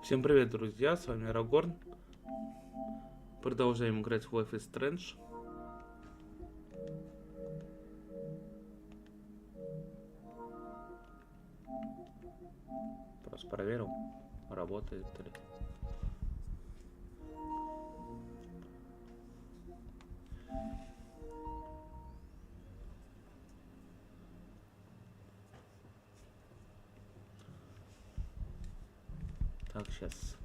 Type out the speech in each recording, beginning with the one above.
Всем привет, друзья, с вами Арагорн. Продолжаем играть в лайф и стрендж. Просто проверил, работает ли. Так, сейчас.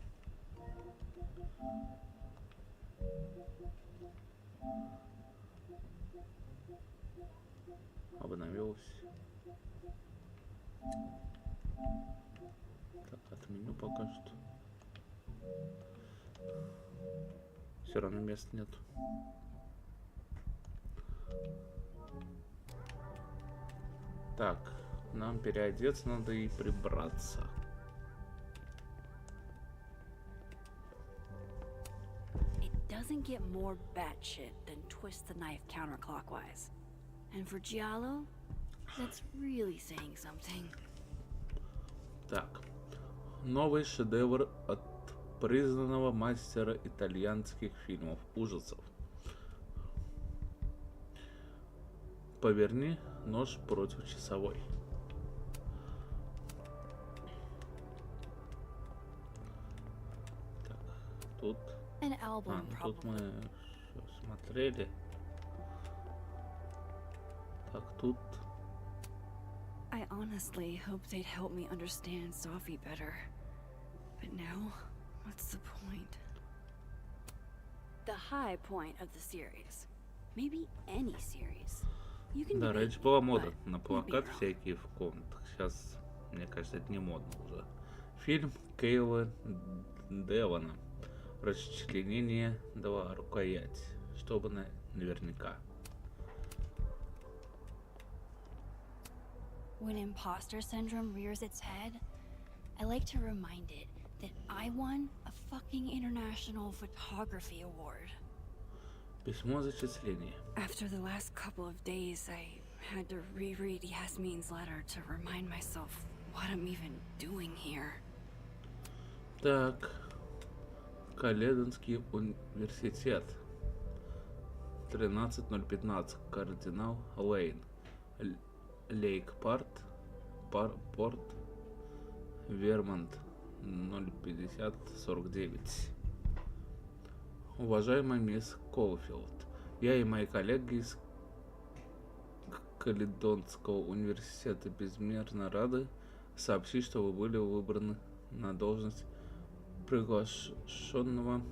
Обновилось. Так, отменю пока что. Все равно мест нет. Так, нам переодеться надо и прибраться. Doesn't get more batshit than twist the knife counterclockwise. And for Giallo, that's really saying something. Так, новый шедевр от признанного мастера итальянских фильмов ужасов. Поверни нож против часовой. Так, тут... тут мы смотрели. Так, тут... I honestly hoped they'd help me understand Sophie better. But now, what's the point? The high point of the series. Maybe any series. You can да, debate, раньше была мода but на you'd be плакат wrong. всякие в комнатах. Сейчас, мне кажется, это не модно уже. Фильм Кейла Девана. Расчленение 2. Рукоять. Чтобы наверняка. When imposter syndrome rears its head, I like to remind it that I won a fucking international photography award. Письмо зачисления. After the last couple of days, I had to reread Yasmin's letter to remind myself what I'm even doing here. Так. Каледонский университет. 13015. Кардинал Лейн. Лейк-Порт. Порт. Вермонт. 05049. Уважаемая мисс Колфилд, я и мои коллеги из Каледонского университета безмерно рады сообщить, что вы были выбраны на должность приглашенного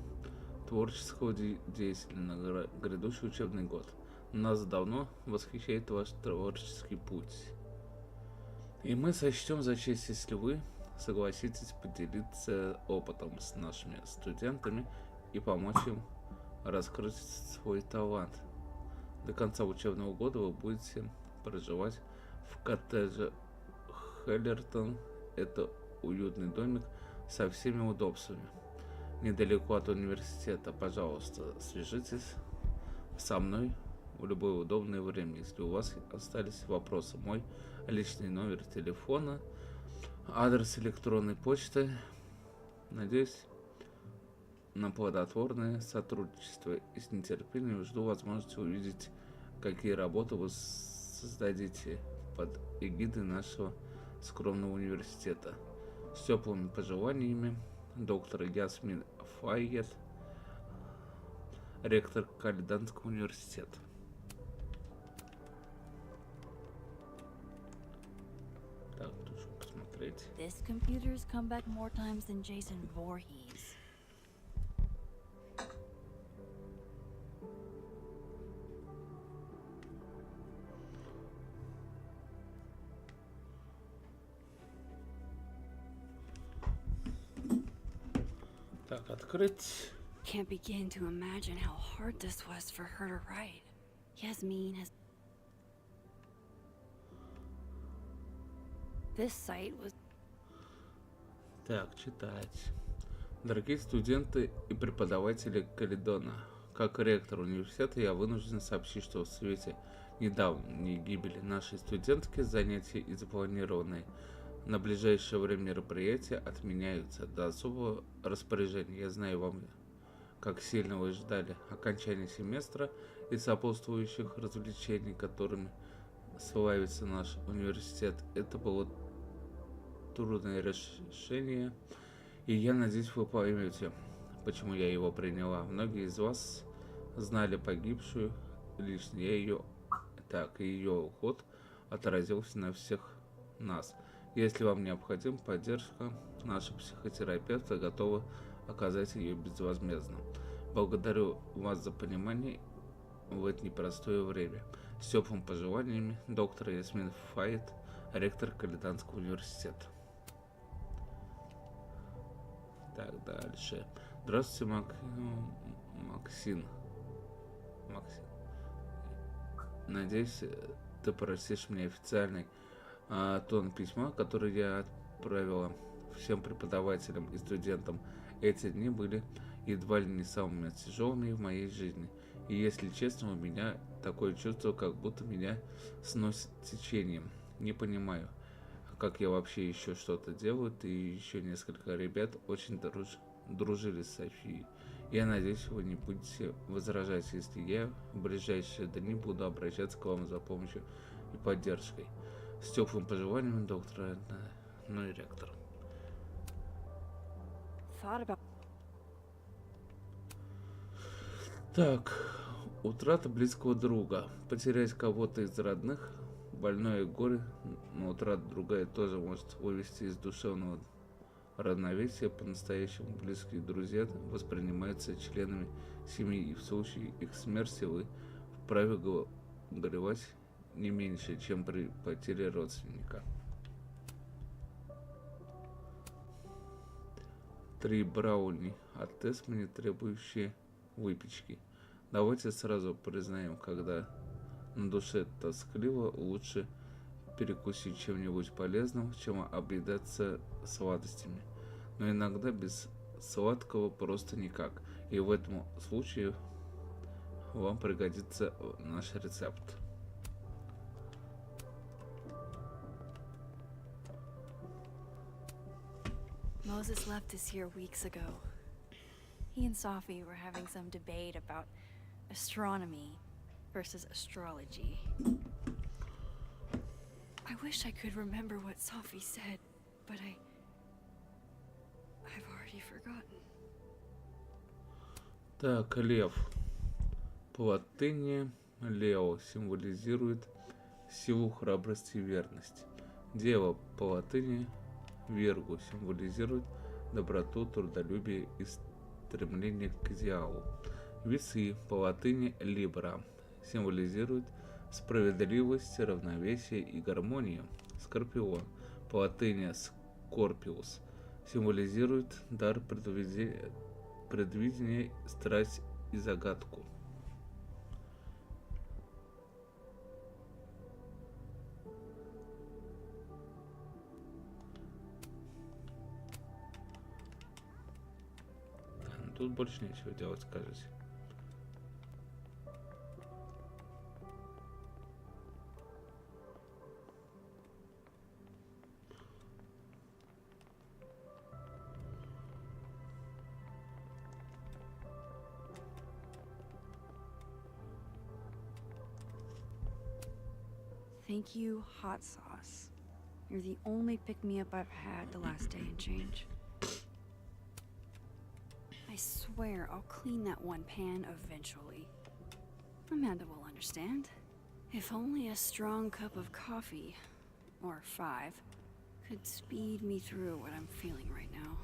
творческого деятеля на грядущий учебный год. Нас давно восхищает ваш творческий путь. И мы сочтем за честь, если вы согласитесь поделиться опытом с нашими студентами и помочь им раскрыть свой талант. До конца учебного года вы будете проживать в коттедже Хеллертон. Это уютный домик со всеми удобствами. Недалеко от университета. Пожалуйста, свяжитесь со мной в любое удобное время, если у вас остались вопросы. Мой личный номер телефона, адрес электронной почты. Надеюсь на плодотворное сотрудничество и с нетерпением жду возможности увидеть, какие работы вы создадите под эгидой нашего скромного университета. С теплыми пожеланиями, доктор Ясмин Файет, ректор Каледонского университета. Так, тут что посмотреть. This computer's come back more times than Jason Voorhees. Так, открыть. Can't begin to imagine how hard this was for her to write. Yasmin has... This site was... Так, читать. Дорогие студенты и преподаватели Каледона, как ректор университета я вынужден сообщить, что в свете недавней гибели нашей студентки занятия и запланированные На ближайшее время мероприятия отменяются до особого распоряжения. Я знаю вам, как сильно вы ждали окончания семестра и сопутствующих развлечений, которыми славится наш университет. Это было трудное решение, и я надеюсь, вы поймете, почему я его приняла. Многие из вас знали погибшую лично ее, так и ее уход отразился на всех нас. Если вам необходима поддержка, наши психотерапевты готовы оказать ее безвозмездно. Благодарю вас за понимание в это непростое время. С теплыми пожеланиями, доктор Ясмин Файт, ректор Калиданского университета. Так, дальше. Здравствуйте, Максим. Надеюсь, ты простишь мне официальный тон письма, который я отправила всем преподавателям и студентам. Эти дни были едва ли не самыми тяжелыми в моей жизни. И если честно, у меня такое чувство, как будто меня сносит течением. Не понимаю, как я вообще еще что-то делаю. И еще несколько ребят очень дружили с Софией. Я надеюсь, вы не будете возражать, если я в ближайшие дни буду обращаться к вам за помощью и поддержкой. С теплым пожеланием, доктор, ну и ректор. Так, утрата близкого друга. Потерять кого-то из родных, больное горе, но утрата другая тоже может вывести из душевного равновесия. По-настоящему близкие друзья воспринимаются членами семьи, и в случае их смерти вы вправе горевать не меньше, чем при потере родственника. 3 брауни от Тесмани, требующие выпечки. Давайте сразу признаем, когда на душе тоскливо, лучше перекусить чем-нибудь полезным, чем объедаться сладостями. Но иногда без сладкого просто никак. И в этом случае вам пригодится наш рецепт. Moses left us here weeks ago. He and Sophie were having some debate about astronomy versus astrology. I wish I could remember what Sophie said, but I've already forgotten. Так, лев. По латыни лео символизирует силу, храбрость и верность. Дева по латыни Вергу символизирует доброту, трудолюбие и стремление к идеалу. Весы по латыни Libra символизирует справедливость, равновесие и гармонию. Скорпион по латыни Scorpius символизирует дар предвидения, страсть и загадку. Тут больше нечего делать, скажите. Thank you, hot sauce. You're the only pick-me-up I've had the last day and change. I swear I'll clean that one pan eventually. Amanda will understand. If only a strong cup of coffee, or 5, could speed me through what I'm feeling right now.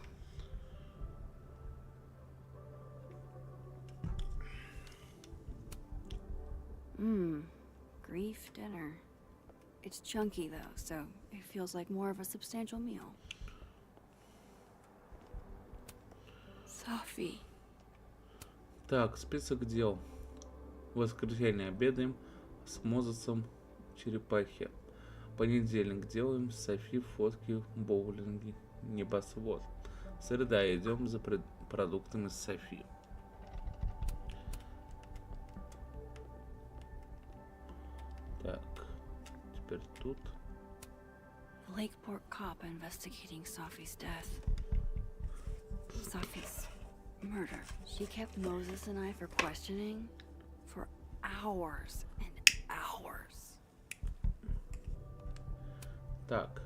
Grief dinner. It's chunky though, so it feels like more of a substantial meal. Sophie. Так, список дел. В воскресенье обедаем с Мозесом черепахи. Понедельник делаем с Софи фотки в боулинге небосвод. Среда идем за продуктами с Софи. Так, теперь тут. Lakeport cop investigating Safi's death. Safi's murder. She kept Moses and I for questioning for hours and hours. Так.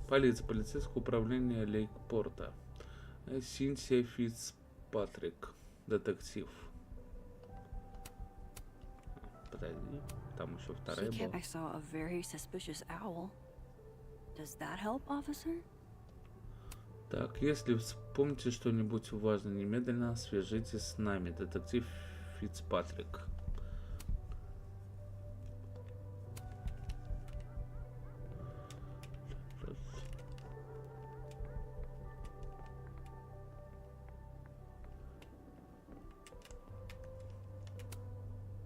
Полиция. Полицейское управление Лейкпорта. Синтия Фицпатрик. Детектив. Подожди. Там еще вторая была. I saw a very suspicious owl. Does that help, officer? Так, если вспомните что-нибудь важное, немедленно свяжитесь с нами. Детектив Фицпатрик.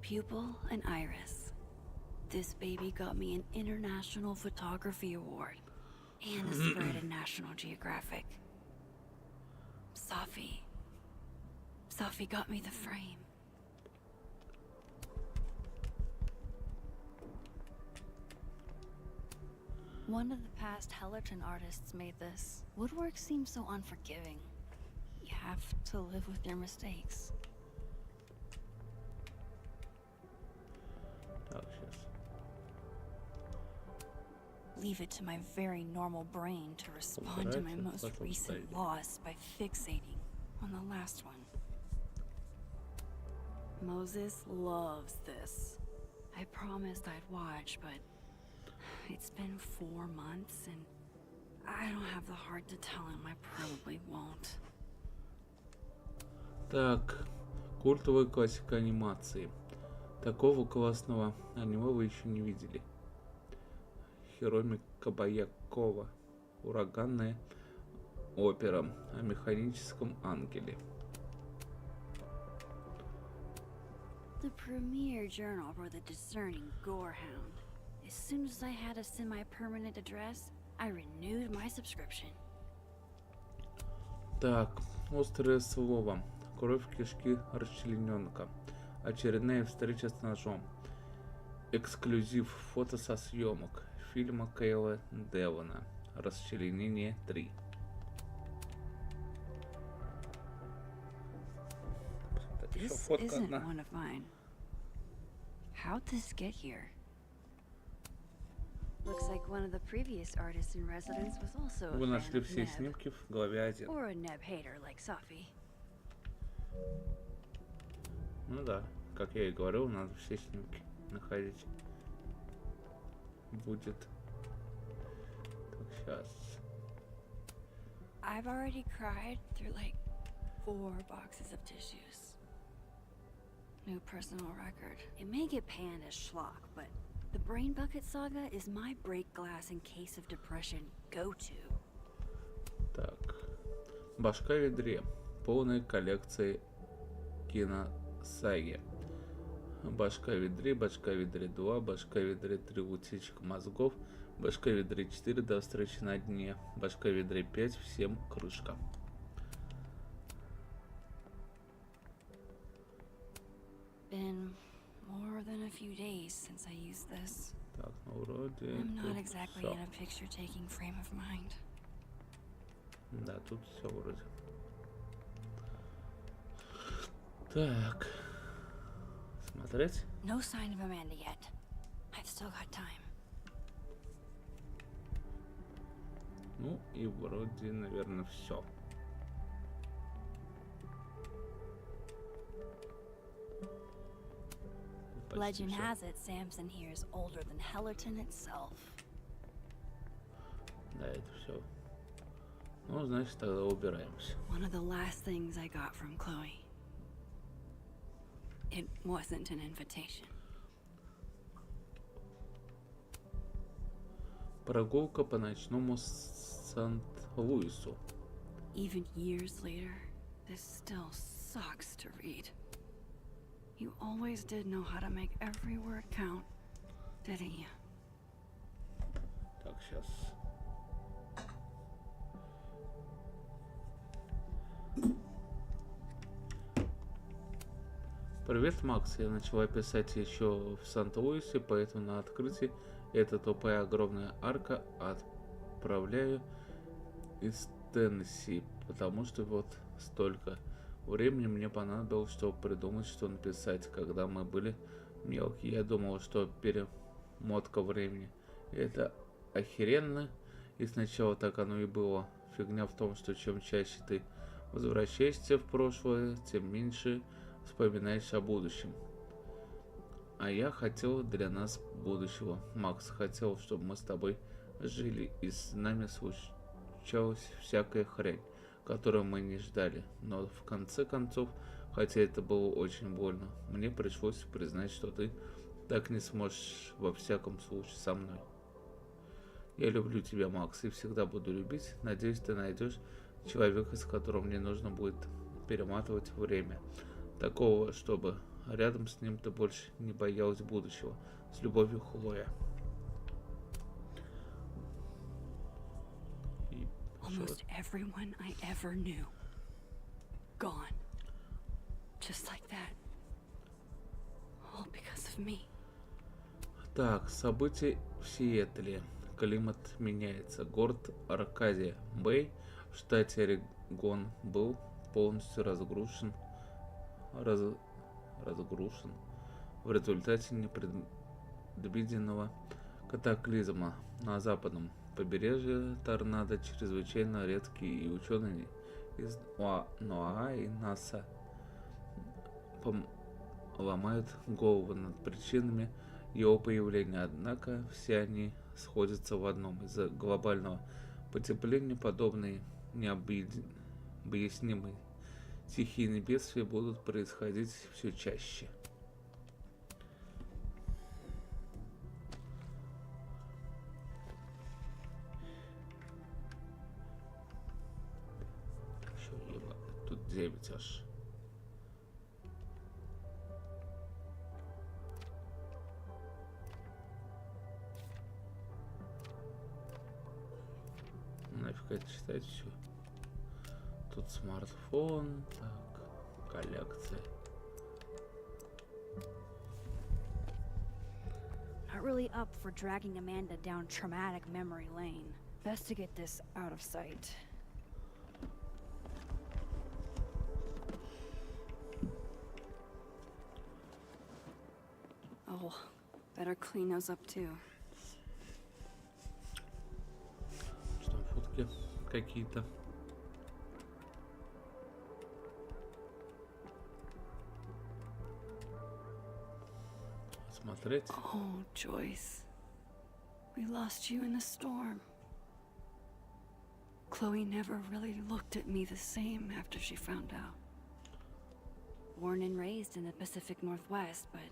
Pupil and Iris. This baby got me an International Photography Award and a spread in National Geographic. Safi got me the frame. One of the past Hellerton artists made this. Woodwork seems so unforgiving. You have to live with your mistakes. Так, сейчас. Leave it to my very normal brain to respond to my most recent loss by fixating on the last one. Moses loves this. I promised I'd watch, but it's been 4 months and I don't have the heart to tell him I probably won't. Так, культовая классика анимации. Такого классного аниме вы еще не видели. Хироми Кабаякова. Ураганная опера о механическом ангеле. The premier journal for the discerning gorehound. As soon as I had a semi-permanent address, I renewed my subscription. Так, острое слово. Кровь кишки расчлененка. Очередная встреча с ножом. Эксклюзив. Фото со съемок фильма Кейла Девона. Расчленение 3. This isn't one of mine. How'd this get here? Looks like one of the previous artists in residence was also a Вы fan нашли of все Neb. снимки в главе 1. Or a Neb hater like Safi. Ну да, как я и говорил, надо все снимки находить. Будет. Так, сейчас. I've already cried through like 4 boxes of tissues. New personal record. It may get panned as schlock, but the Brain Bucket Saga is my break glass in case of depression go-to. Так. Башка в ведре. Полная коллекция киносаги. Башка в ведре 2, Башка в ведре 3, утечка мозгов, Башка в ведре 4, до встречи на дне, Башка в ведре 5, всем крышка. Been more than a few days since I used this. Так, ну вроде I'm not тут exactly всё. in a picture-taking frame of mind. Да, тут все вроде. Так. Смотреть. No sign of Amanda yet. I've still got time. Ну и вроде, наверное, все. Legend has it Samson here is older than Hellerton itself. Да, это все. Ну, значит, тогда убираемся. One of the last things I got from Chloe. It wasn't an invitation. Прогулка по ночному Сант-Луису. Even years later, this still sucks to read. You always did know how to make every word count, didn't you? Так, сейчас. Привет, Макс. Я начала писать еще в Санта-Луисе, поэтому на открытии Это тупая огромная арка отправляю из Теннесси, потому что вот столько времени мне понадобилось, чтобы придумать, что написать, когда мы были мелкие. Я думал, что перемотка времени — это охеренно, и сначала так оно и было. Фигня в том, что чем чаще ты возвращаешься в прошлое, тем меньше вспоминаешь о будущем. А я хотел для нас будущего. Макс хотел, чтобы мы с тобой жили, и с нами случалась всякая хрень, которую мы не ждали. Но в конце концов, хотя это было очень больно, мне пришлось признать, что ты так не сможешь во всяком случае со мной. Я люблю тебя, Макс, и всегда буду любить. Надеюсь, ты найдешь человека, с которым не нужно будет перематывать время. Такого, чтобы рядом с ним ты больше не боялась будущего. С любовью, Хлоя. Almost everyone I ever knew. Gone. Just like that. All because of me. Так, события в Сиэтле. Климат меняется. Город Аркадия Бэй в штате Орегон был полностью разгружен в результате непредвиденного катаклизма. На западном побережье торнадо чрезвычайно редкие, и ученые из НОАА и НАСА ломают голову над причинами его появления, однако все они сходятся в одном: из-за глобального потепления подобные необъяснимые стихийные бедствия будут происходить все чаще. Тут 9 аж. Нафиг это читать все. Тут смартфон, так, коллекция. Not really up for dragging Amanda down traumatic memory lane. Best to get this out of sight. Oh, better clean those up too. Что там, фотки какие-то? Смотреть. Oh, Joyce. We lost you in the storm. Chloe never really looked at me the same after she found out. Born and raised in the Pacific Northwest, but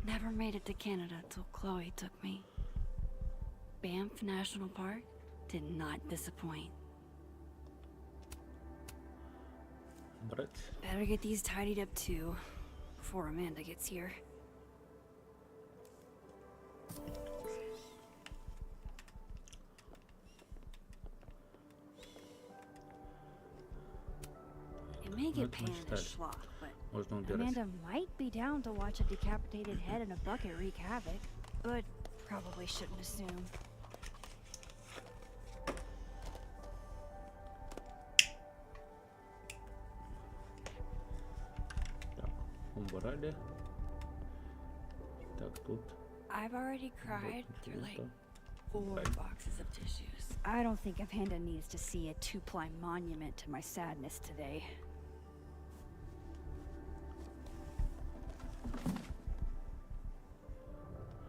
never made it to Canada till Chloe took me. Banff National Park did not disappoint. Брать. Better get these tidied up too, before Amanda gets here. It may get panned as schlock, but Amanda might be down to watch a decapitated head in a bucket wreak havoc, but probably shouldn't assume. Так, убрали. Так, тут. I've already cried through like 4 boxes of tissues. I don't think Amanda needs to see a 2-ply monument to my sadness today.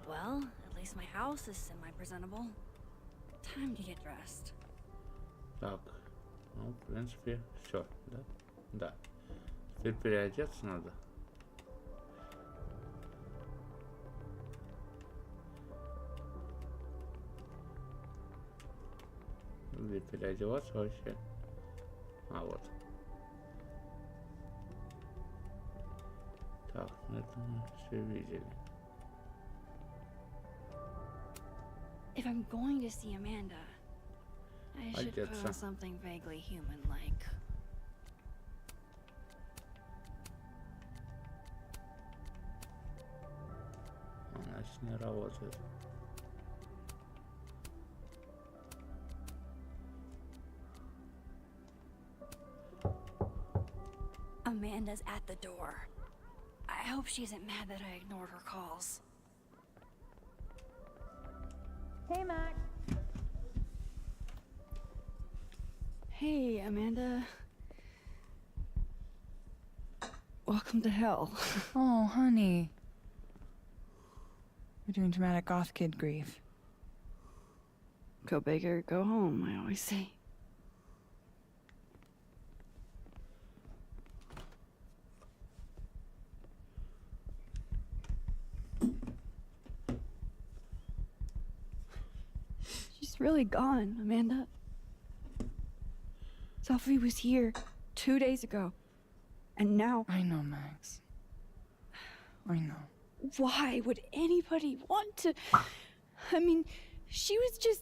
Well, at least my house is semi-presentable. Time to get dressed. Так, ну, в принципе, все, да? Да. Теперь переодеться надо. Где переодеваться вообще? А, вот. Так, ну это мы все видели. If I'm going to see Amanda, I should put on something vaguely human-like. Она не работает. Amanda's at the door. I hope she isn't mad that I ignored her calls. Hey, Max. Hey, Amanda. Welcome to hell. Oh, honey. You're doing dramatic goth kid grief. Go big or go home, I always say. She's really gone, Amanda. Sophie was here 2 days ago. And now... I know, Max. I know. Why would anybody want to... I mean, she was just...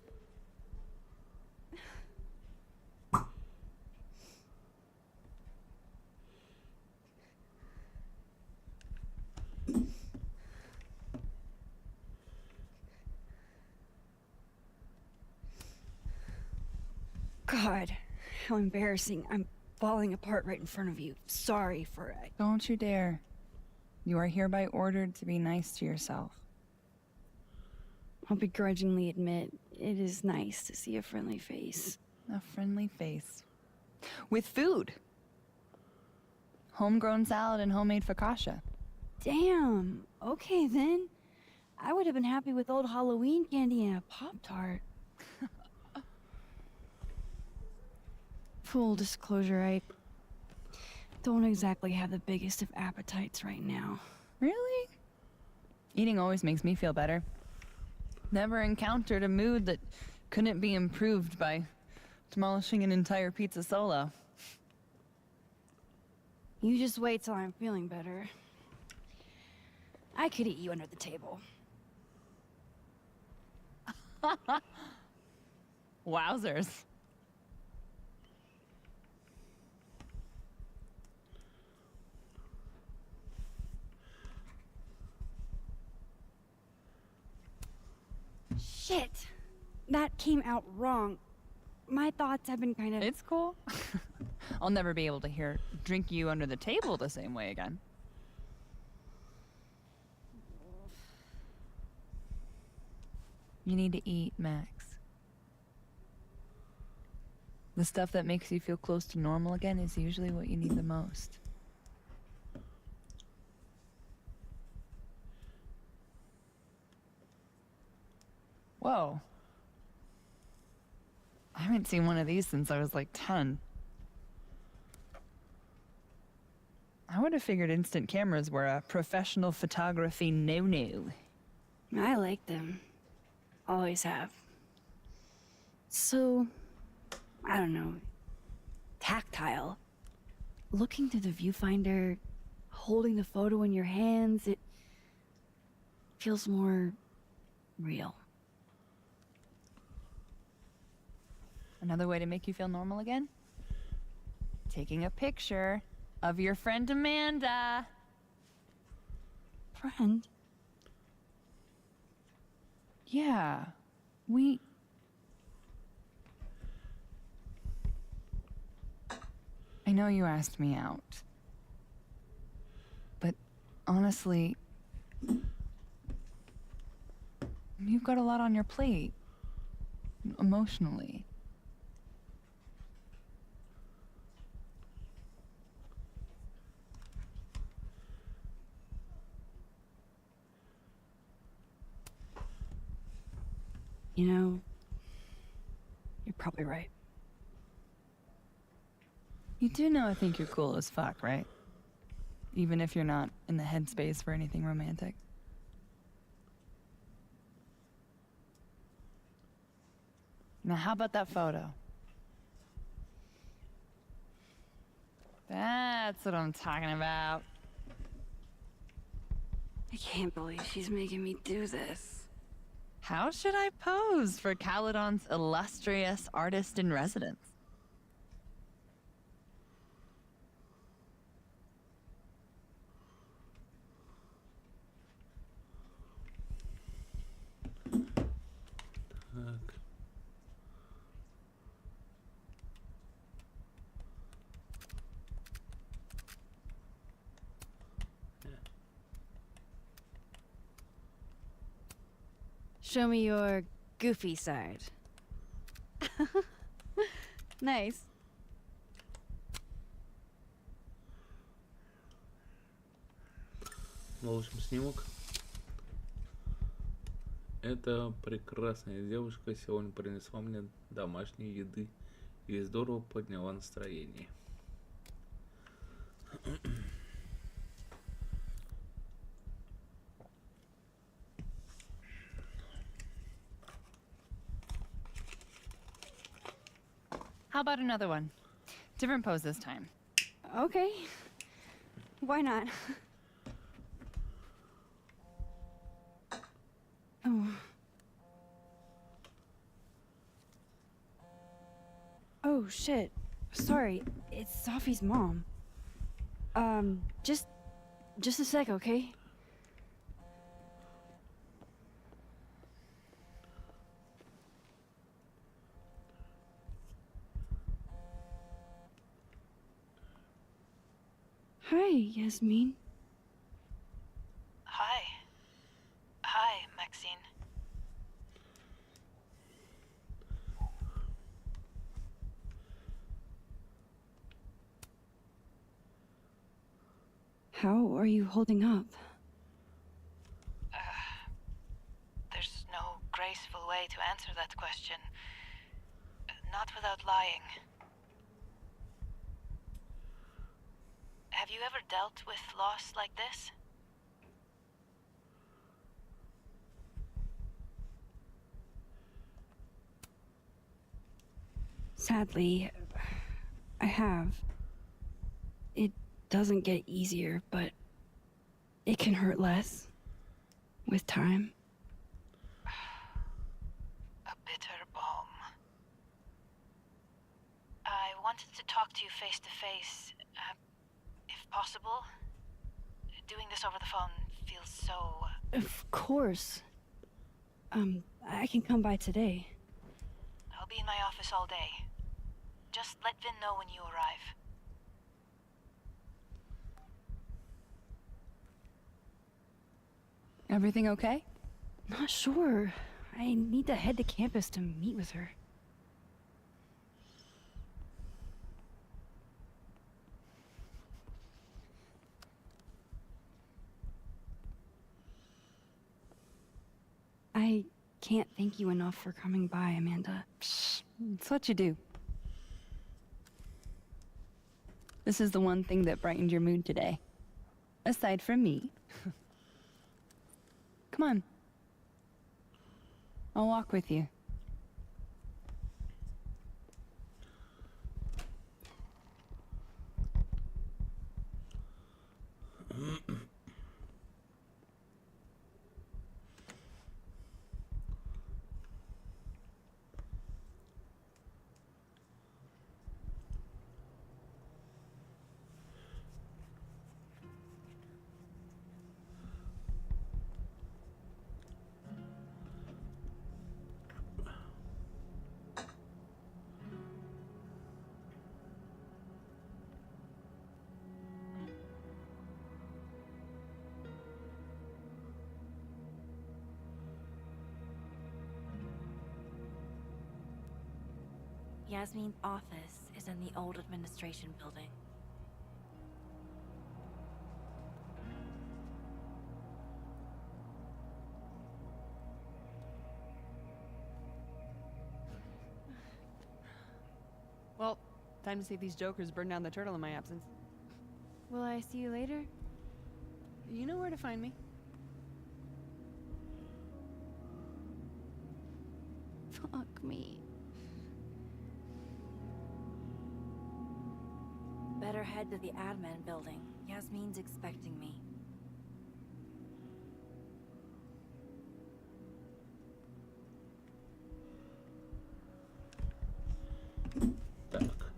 God, how embarrassing. I'm falling apart right in front of you. Sorry for it. Don't you dare. You are hereby ordered to be nice to yourself. I'll begrudgingly admit, it is nice to see a friendly face. A friendly face. With food. Homegrown salad and homemade focaccia. Damn. Okay then. I would have been happy with old Halloween candy and a Pop-Tart. Full disclosure, I don't exactly have the biggest of appetites right now. Really? Eating always makes me feel better. Never encountered a mood that couldn't be improved by demolishing an entire pizza solo. You just wait till I'm feeling better. I could eat you under the table. Wowzers. Shit! That came out wrong. My thoughts have been kind of... It's cool. I'll never be able to drink you under the table the same way again. You need to eat, Max. The stuff that makes you feel close to normal again is usually what you need the most. Whoa. I haven't seen one of these since I was like 10. I would have figured instant cameras were a professional photography no-no. I like them. Always have. So, I don't know, tactile. Looking through the viewfinder, holding the photo in your hands, it feels more real. Another way to make you feel normal again? Taking a picture of your friend Amanda. Friend? Yeah, I know you asked me out, but honestly, you've got a lot on your plate, emotionally. You know, you're probably right. You do know I think you're cool as fuck, right? Even if you're not in the headspace for anything romantic. Now how about that photo? That's what I'm talking about. I can't believe she's making me do this. How should I pose for Caledon's illustrious artist in residence? Так. Show me your goofy side. Nice. В общем, снимок. Эта прекрасная девушка сегодня принесла мне домашней еды и здорово подняла настроение. How about another one? Different pose this time. Okay. Why not? Oh. Oh, shit. Sorry, it's Sophie's mom. Just a sec, okay? Hi, Yasmin. Hi. Hi, Maxine. How are you holding up? There's no graceful way to answer that question. Not without lying. Have you ever dealt with loss like this? Sadly, I have. It doesn't get easier, but it can hurt less with time. A bitter balm. I wanted to talk to you face to face, if possible. Doing this over the phone feels so... Of course. I can come by today. I'll be in my office all day. Just let Vin know when you arrive. Everything okay? Not sure. I need to head to campus to meet with her. I can't thank you enough for coming by, Amanda. Psh, it's what you do. This is the one thing that brightened your mood today. Aside from me. Come on. I'll walk with you. Yasmin's office is in the old administration building. Well, time to see these jokers burn down the turtle in my absence. Will I see you later? You know where to find me. Fuck me. Better head to the admin building. Yasmin's expecting me. Так.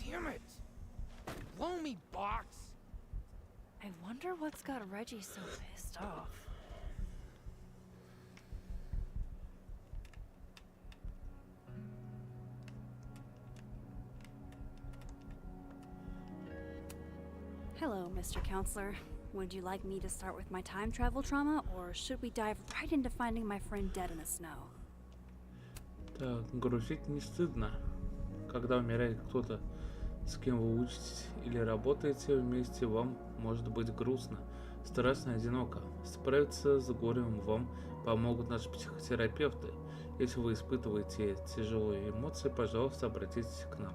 Damn it! Blow me, box! I wonder what's got Reggie so pissed off. Hello, Mr. Counselor. Would you like me to start with my time travel trauma, or should we dive right into finding my friend dead in the snow? Так, грустить не стыдно. Когда умирает кто-то, с кем вы учитесь или работаете вместе, вам может быть грустно, страшно и одиноко. Справиться с горем вам помогут наши психотерапевты. Если вы испытываете тяжелые эмоции, пожалуйста, обратитесь к нам.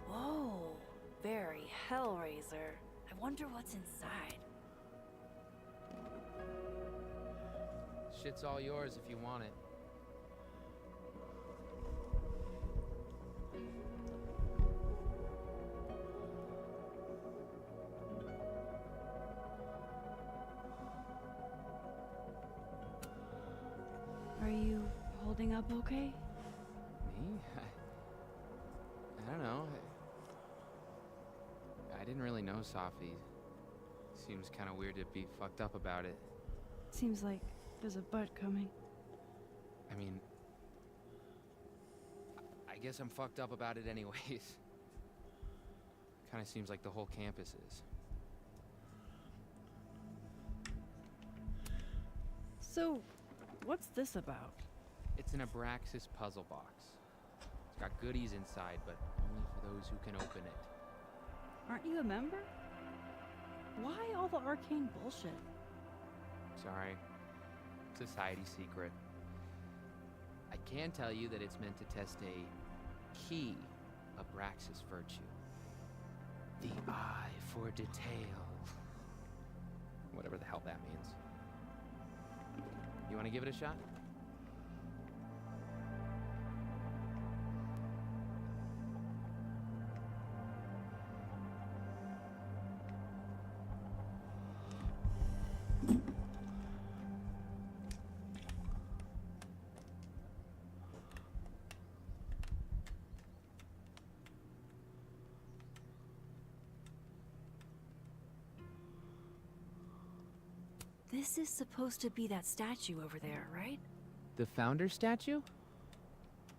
Whoa, very Hellraiser. I wonder what's inside. Shit's all yours if you want it. Are you holding up okay? Me? I don't know. I didn't really know Sophie. Seems kind of weird to be fucked up about it. Seems like there's a but coming. I mean, I guess I'm fucked up about it anyways. Kind of seems like the whole campus is. So, what's this about? It's an Abraxas puzzle box. It's got goodies inside, but only for those who can open it. Aren't you a member? Why all the arcane bullshit? Sorry. Society secret. I can tell you that it's meant to test a key Abraxas virtue. The eye for detail. Whatever the hell that means. You want to give it a shot? This is supposed to be that statue over there, right? The founder statue?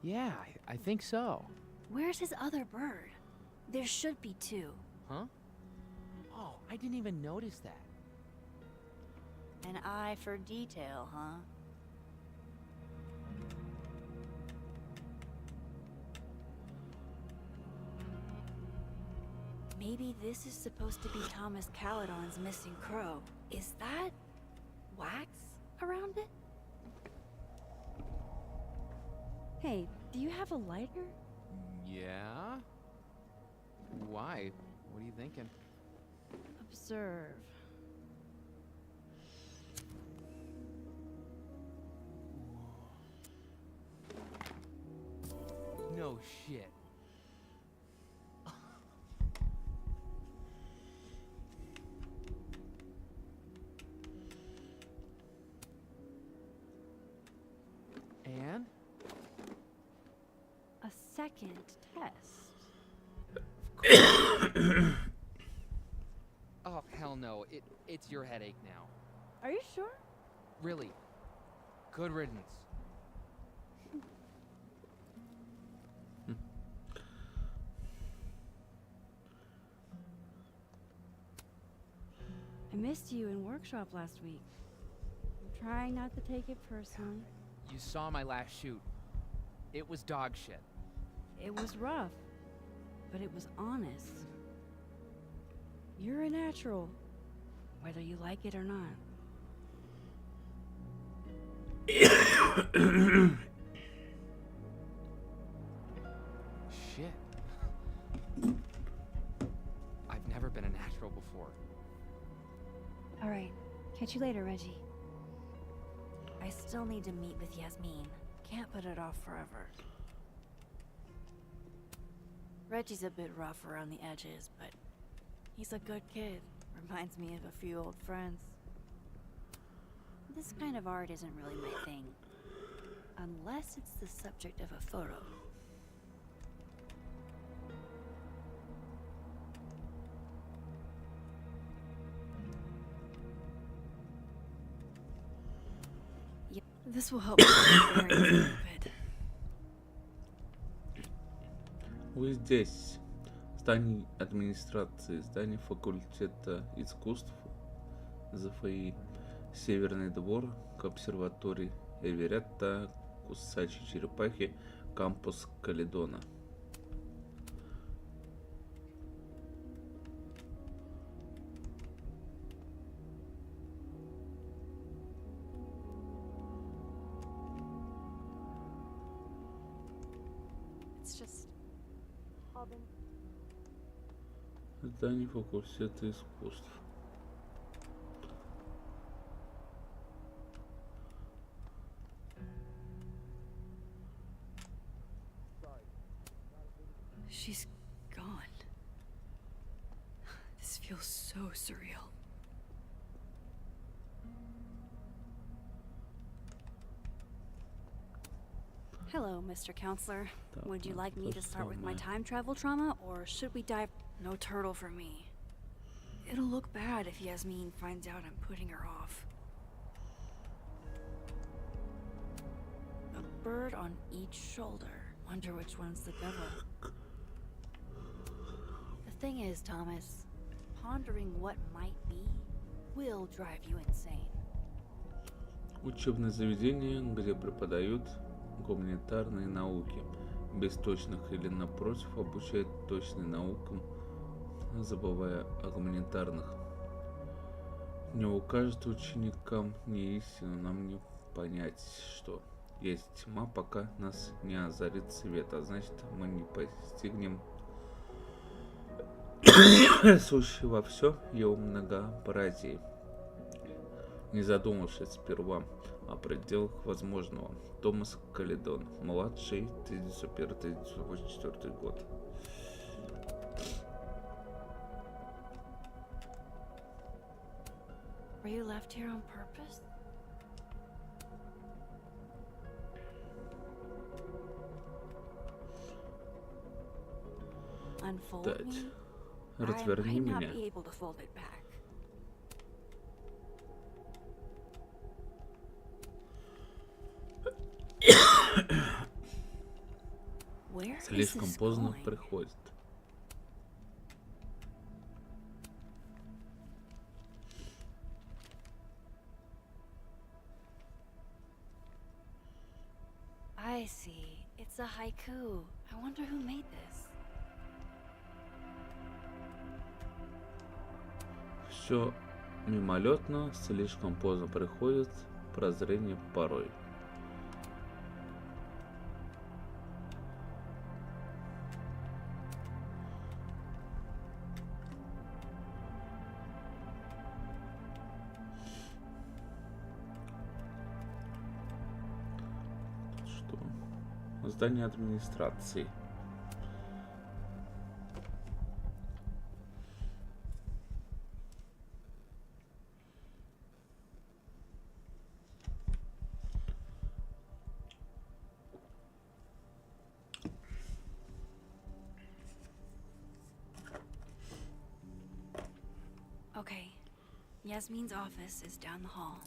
Yeah, I think so. Where's his other bird? There should be two. Huh? Oh, I didn't even notice that. An eye for detail, huh? Maybe this is supposed to be Thomas Caledon's missing crow. Is that wax around it? Hey, do you have a lighter? Yeah? Why? What are you thinking? Observe. No shit. And? A second test. Oh, hell no. It's your headache now. Are you sure? Really. Good riddance. I missed you in workshop last week. I'm trying not to take it personally. You saw my last shoot. It was dog shit. It was rough, but it was honest. You're a natural, whether you like it or not. Shit. I've never been a natural before. All right, catch you later, Reggie. I still need to meet with Yasmin. Can't put it off forever. Reggie's a bit rough around the edges, but he's a good kid. Reminds me of a few old friends. This kind of art isn't really my thing. Unless it's the subject of a photo. Yep, this will help me with the bearings a little bit. Вы здесь. Здание администрации, здание факультета искусств ЗФИ, Северный двор, обсерваторий Эверетта, кусачие черепахи, кампус Каледона. Здание факультета искусств. She's gone. This feels so surreal. Hello, Mr. Counselor. Would you like me to start with my time travel trauma, or should we dive? No turtle for me. It'll look bad if Yasmin finds out I'm putting her off. A bird on each shoulder. Wonder which one's the devil. The thing is, Thomas, pondering what might be will drive you insane. Учебное заведение, где преподают гуманитарные науки, без точных или напротив обучают точным наукам, забывая о гуманитарных. Не укажет ученикам ни истину, нам не понять, что есть тьма, пока нас не озарит свет, а значит, мы не постигнем сущее во все его многообразии, не задумавшись сперва о пределах возможного. Томас Каледон, младший, 1901-1984 год. Were you left here on purpose? Unfold me? Разверни I might not меня. be able to fold it back. Where is Слишком this поздно going? приходит. I see. It's a haiku. I wonder who made this. Все мимолетно, слишком поздно приходит прозрение порой. Что? Здание администрации. Okay. Yasmin's office is down the hall.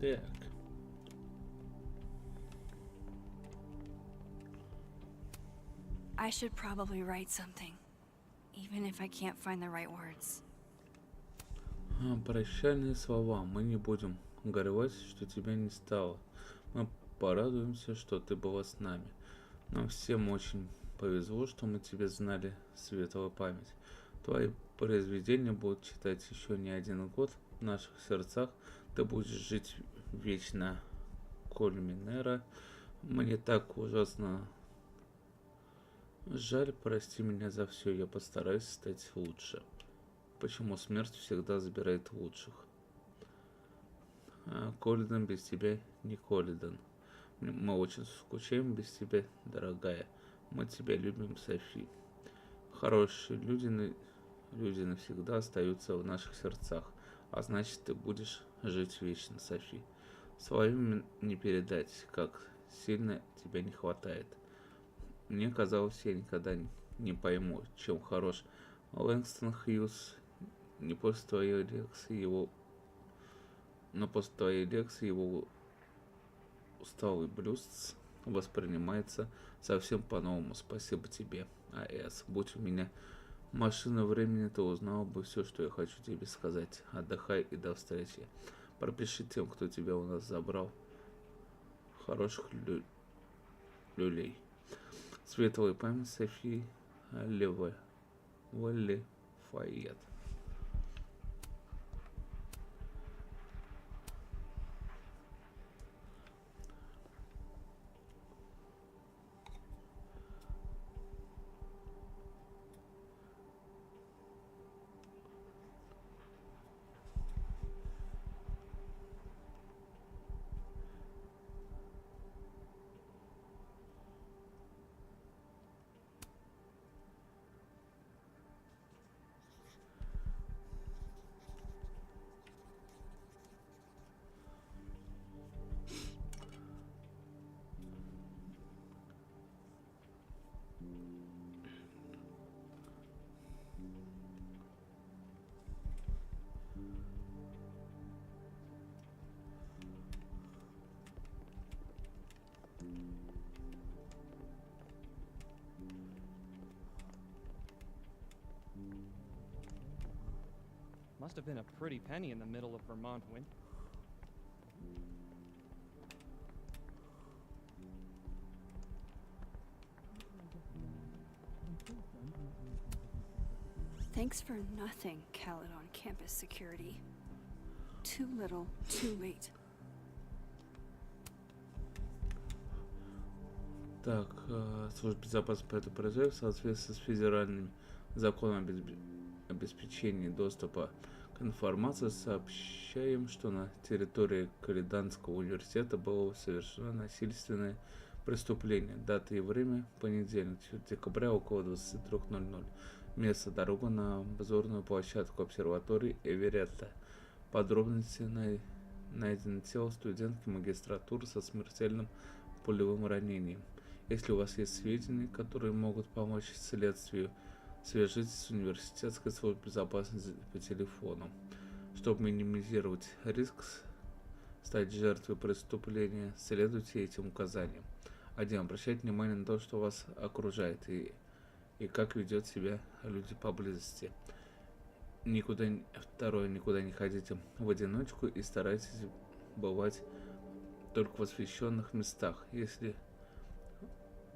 Так. I should probably write something, even if I can't find the right words. Прощальные слова. Мы не будем горевать, что тебя не стало. Мы порадуемся, что ты была с нами. Нам всем очень повезло, что мы тебя знали, светлая память. Твои произведения будут читать еще не один год в наших сердцах. Ты будешь жить вечно, Кольминера. Мне так ужасно жаль, прости меня за все, я постараюсь стать лучше. Почему смерть всегда забирает лучших? Коллидан, без тебя не Коллидан. Мы очень скучаем без тебя, дорогая. Мы тебя любим, Софи. Хорошие люди навсегда остаются в наших сердцах, а значит, ты будешь жить вечно, Софи. Словами не передать, как сильно тебя не хватает. Мне казалось, я никогда не пойму, чем хорош Лэнгстон Хьюз, не после твоей лекции его... Но после твоей лекции его усталый блюз воспринимается совсем по-новому. Спасибо тебе, А.С. Будь у меня машина времени, ты узнал бы все, что я хочу тебе сказать. Отдыхай и до встречи. Пропиши тем, кто тебя у нас забрал. Хороших люлей. Светлая память Софии Валли Файет. Must have been a pretty penny in the middle of Vermont winter. Thanks for nothing, Khaled on campus security. Too little, too late. Так, служба безопасности предупреждает в соответствии с федеральным законом обеспечения доступа к информации, сообщаем, что на территории Калиданского университета было совершено насильственное преступление. Дата и время — понедельник, 4 декабря, около 23:00. Место — дорога на обзорную площадку обсерватории Эверетта. Подробности: найдено тело студентки магистратуры со смертельным пулевым ранением. Если у вас есть сведения, которые могут помочь следствию, свяжитесь с университетской службой безопасности по телефону. Чтобы минимизировать риск стать жертвой преступления, следуйте этим указаниям. 1. Обращайте внимание на то, что вас окружает, и как ведет себя люди поблизости. 2. Никуда не ходите в одиночку и старайтесь бывать только в освещенных местах. Если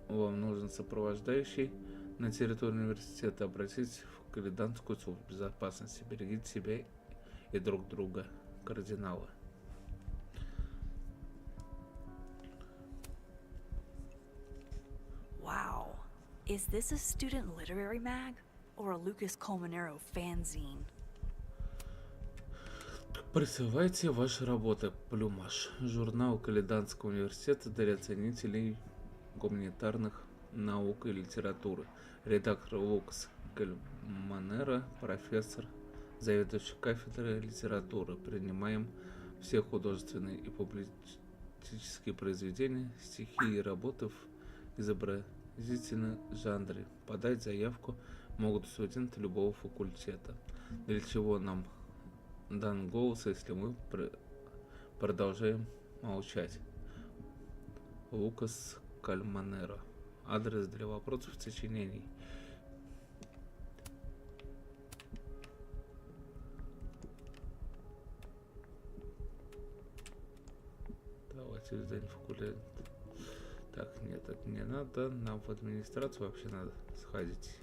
вам нужен сопровождающий на территории университета, обратитесь в Калиданскую службу безопасности. Берегите себя и друг друга. Кардиналы. Wow. Is this a student literary mag or a Lucas Colmenero fanzine? Присылайте ваши работы. Плюмаж. Журнал Калиданского университета для ценителей гуманитарных наук и литературы. Редактор Лукас Кальманера, профессор, заведующий кафедрой литературы. Принимаем все художественные и публицистические произведения, стихи и работы в изобразительном жанре. Подать заявку могут студенты любого факультета. Для чего нам дан голос, если мы продолжаем молчать? Лукас Кальманера. Адрес для вопросов, сочинений. Давайте издание факультета. Так, нет, это не надо. Нам в администрацию вообще надо сходить.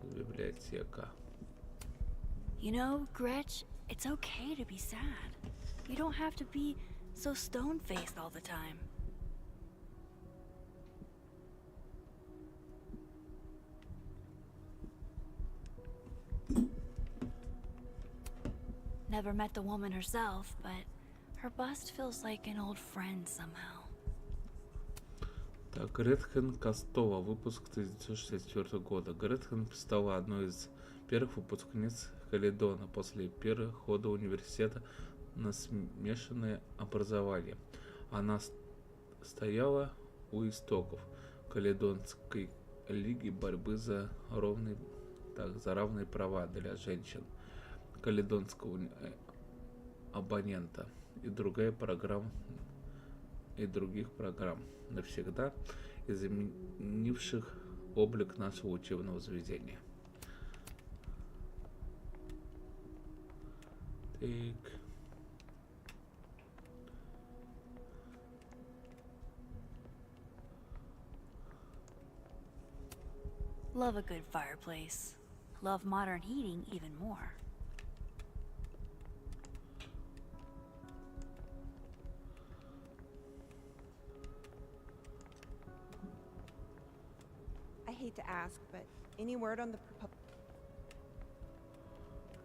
Библиотека. You know, Gretch, it's okay to be sad. You don't have to be so stone-faced all the time. Never met the woman herself, but her bust feels like an old friend somehow. Так, Гретхен Костова, выпуск 1964 года. Гретхен стала одной из первых выпускниц Каледона после перехода университета на смешанное образование. Она стояла у истоков Каледонской лиги борьбы за равные права для женщин, Каледонского абонента и других программ, навсегда изменивших облик нашего учебного заведения. Так. Love a good fireplace. Love modern heating even more. I hate to ask, but any word on the Так,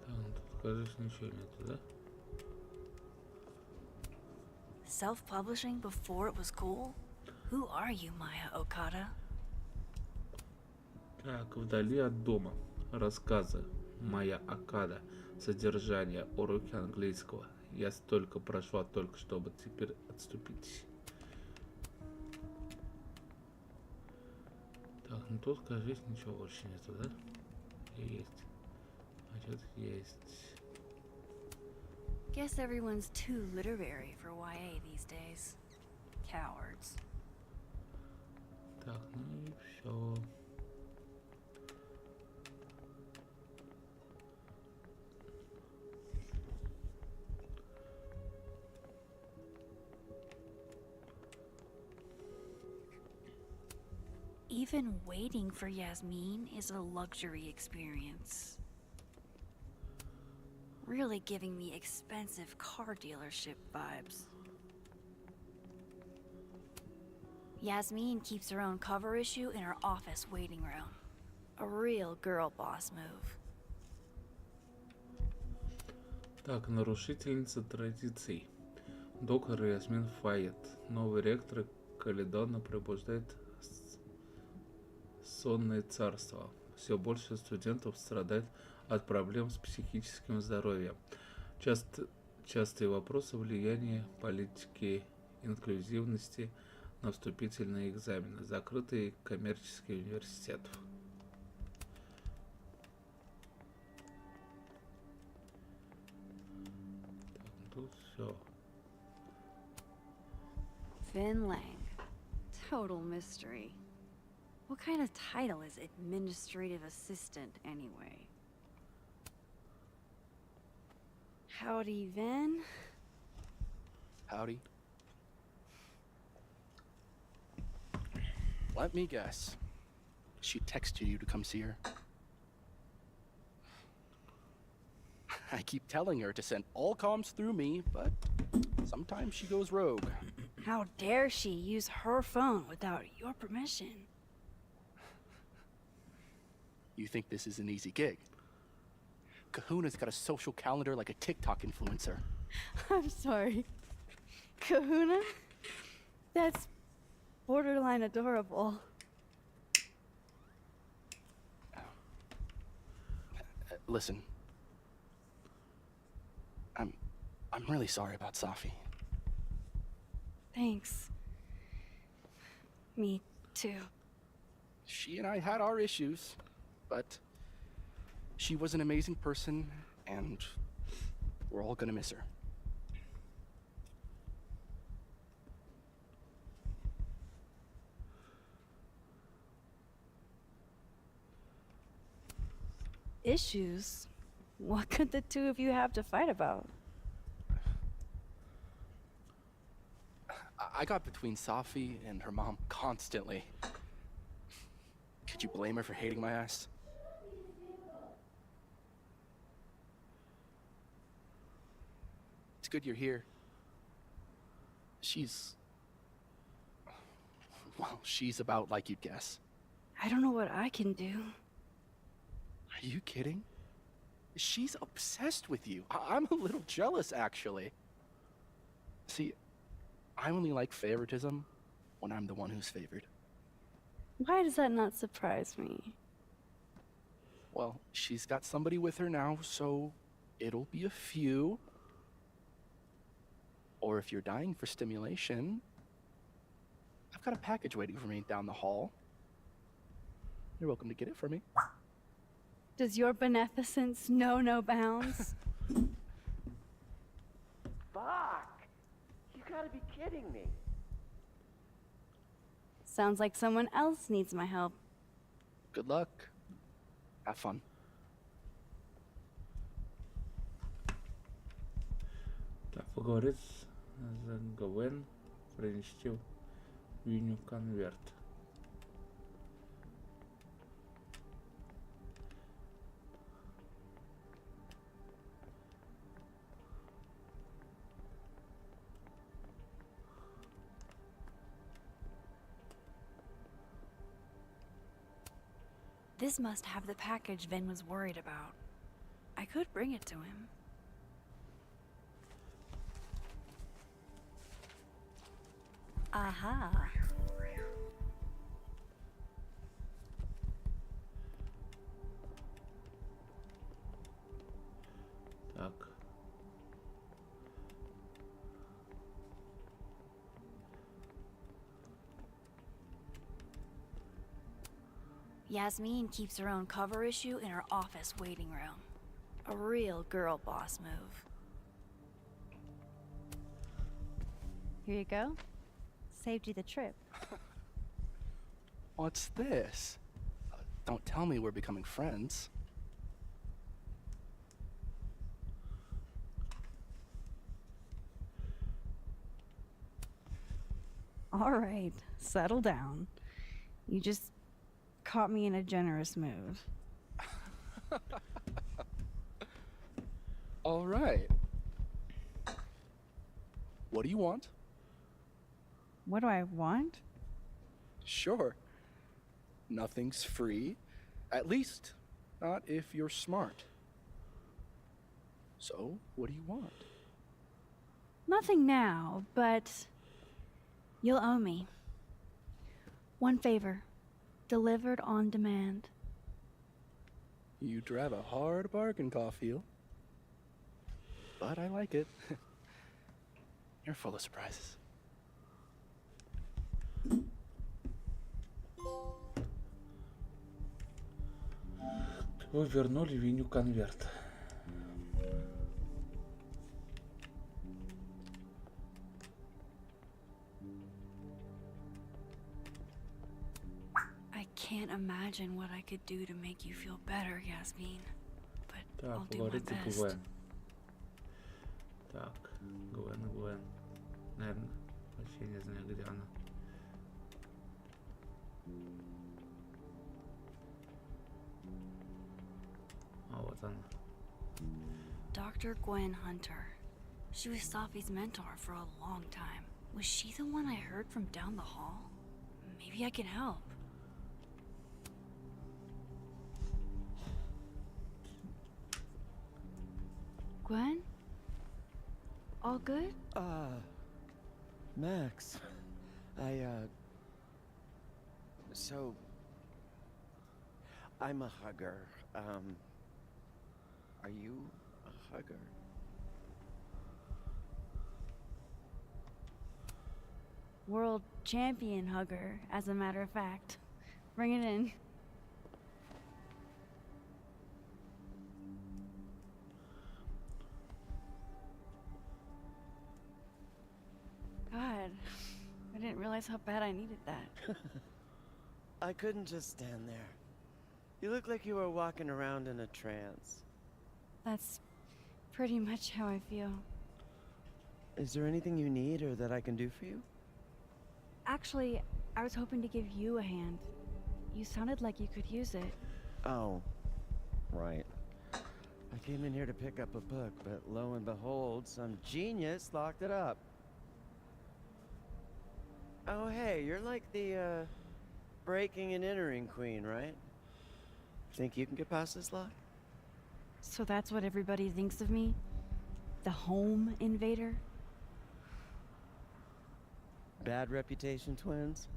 ну тут, кажется, ничего нету, да? Self-publishing before it was cool? Who are you, Maya Okada? Так, вдали от дома. Рассказы. Моя Окада. Содержание. Уроки английского. Я столько прошла, только чтобы теперь отступить. Так, ну тут, кажется, ничего больше нету, да? Есть. А что-то есть. Guess everyone's too literary for YA these days. Cowards. Так, ну и все. Even waiting for Yasmin is a luxury experience. Really giving me expensive car dealership vibes. Yasmin keeps her own cover issue in her office waiting room. A real girl boss move. Так, нарушительница традиций. Доктор Ясмин Файет. Новый ректор Каледона пробуждает сонное царство. Все больше студентов страдает от проблем с психическим здоровьем. Частые вопросы влияния политики инклюзивности на вступительные экзамены. Закрытые коммерческие университеты. Так, тут все. Finn Lang. Total mystery. What kind of title is administrative assistant anyway? Howdy, Vin. Howdy. Let me guess. She texted you to come see her? I keep telling her to send all comms through me, but sometimes she goes rogue. How dare she use her phone without your permission? You think this is an easy gig? Kahuna's got a social calendar like a TikTok influencer. I'm sorry. Kahuna? That's borderline adorable. Listen. I'm really sorry about Safi. Thanks. Me too. She and I had our issues, but she was an amazing person, and we're all gonna miss her. Issues? What could the two of you have to fight about? I got between Safi and her mom constantly. Could you blame her for hating my ass? It's good you're here. Well, she's about like you'd guess. I don't know what I can do. Are you kidding? She's obsessed with you. I'm a little jealous, actually. See, I only like favoritism when I'm the one who's favored. Why does that not surprise me? Well, she's got somebody with her now, so it'll be a few. Or if you're dying for stimulation, I've got a package waiting for me down the hall. You're welcome to get it for me. Does your beneficence know no bounds? Fuck! You gotta be kidding me. Sounds like someone else needs my help. Good luck. Have fun. Так, поговорить с Гвен, принести Виню конверт. This must have the package Ven was worried about. I could bring it to him. Aha. Так. Yasmin keeps her own cover issue in her office waiting room. A real girl boss move. Here you go. Saved you the trip. What's this? Don't tell me we're becoming friends. All right, settle down. You just caught me in a generous mood. All right. What do you want? What do I want? Sure. Nothing's free. At least, not if you're smart. So, what do you want? Nothing now, but you'll owe me. One favor, delivered on demand. You drive a hard bargain, Caulfield. But I like it. You're full of surprises. Вы вернули Виню конверт. I can't imagine what I could do to make you feel better, Yasmin. But I'll Так, do my поговорите best. Гвен. Так, Гвен. Наверное, вообще не знаю, где она. А вот она. Dr. Gwen Hunter. She was Safi's mentor for a long time. Was she the one I heard from down the hall? Maybe I can help. Gwen? All good? Max. So... I'm a hugger. Are you a hugger? World champion hugger, as a matter of fact. Bring it in. God, I didn't realize how bad I needed that. I couldn't just stand there. You look like you were walking around in a trance. That's pretty much how I feel. Is there anything you need or that I can do for you? Actually, I was hoping to give you a hand. You sounded like you could use it. Oh, right. I came in here to pick up a book, but lo and behold, some genius locked it up. Oh, hey, you're like the, breaking and entering queen, right? Think you can get past this lock? So that's what everybody thinks of me? The home invader? Bad reputation, twins?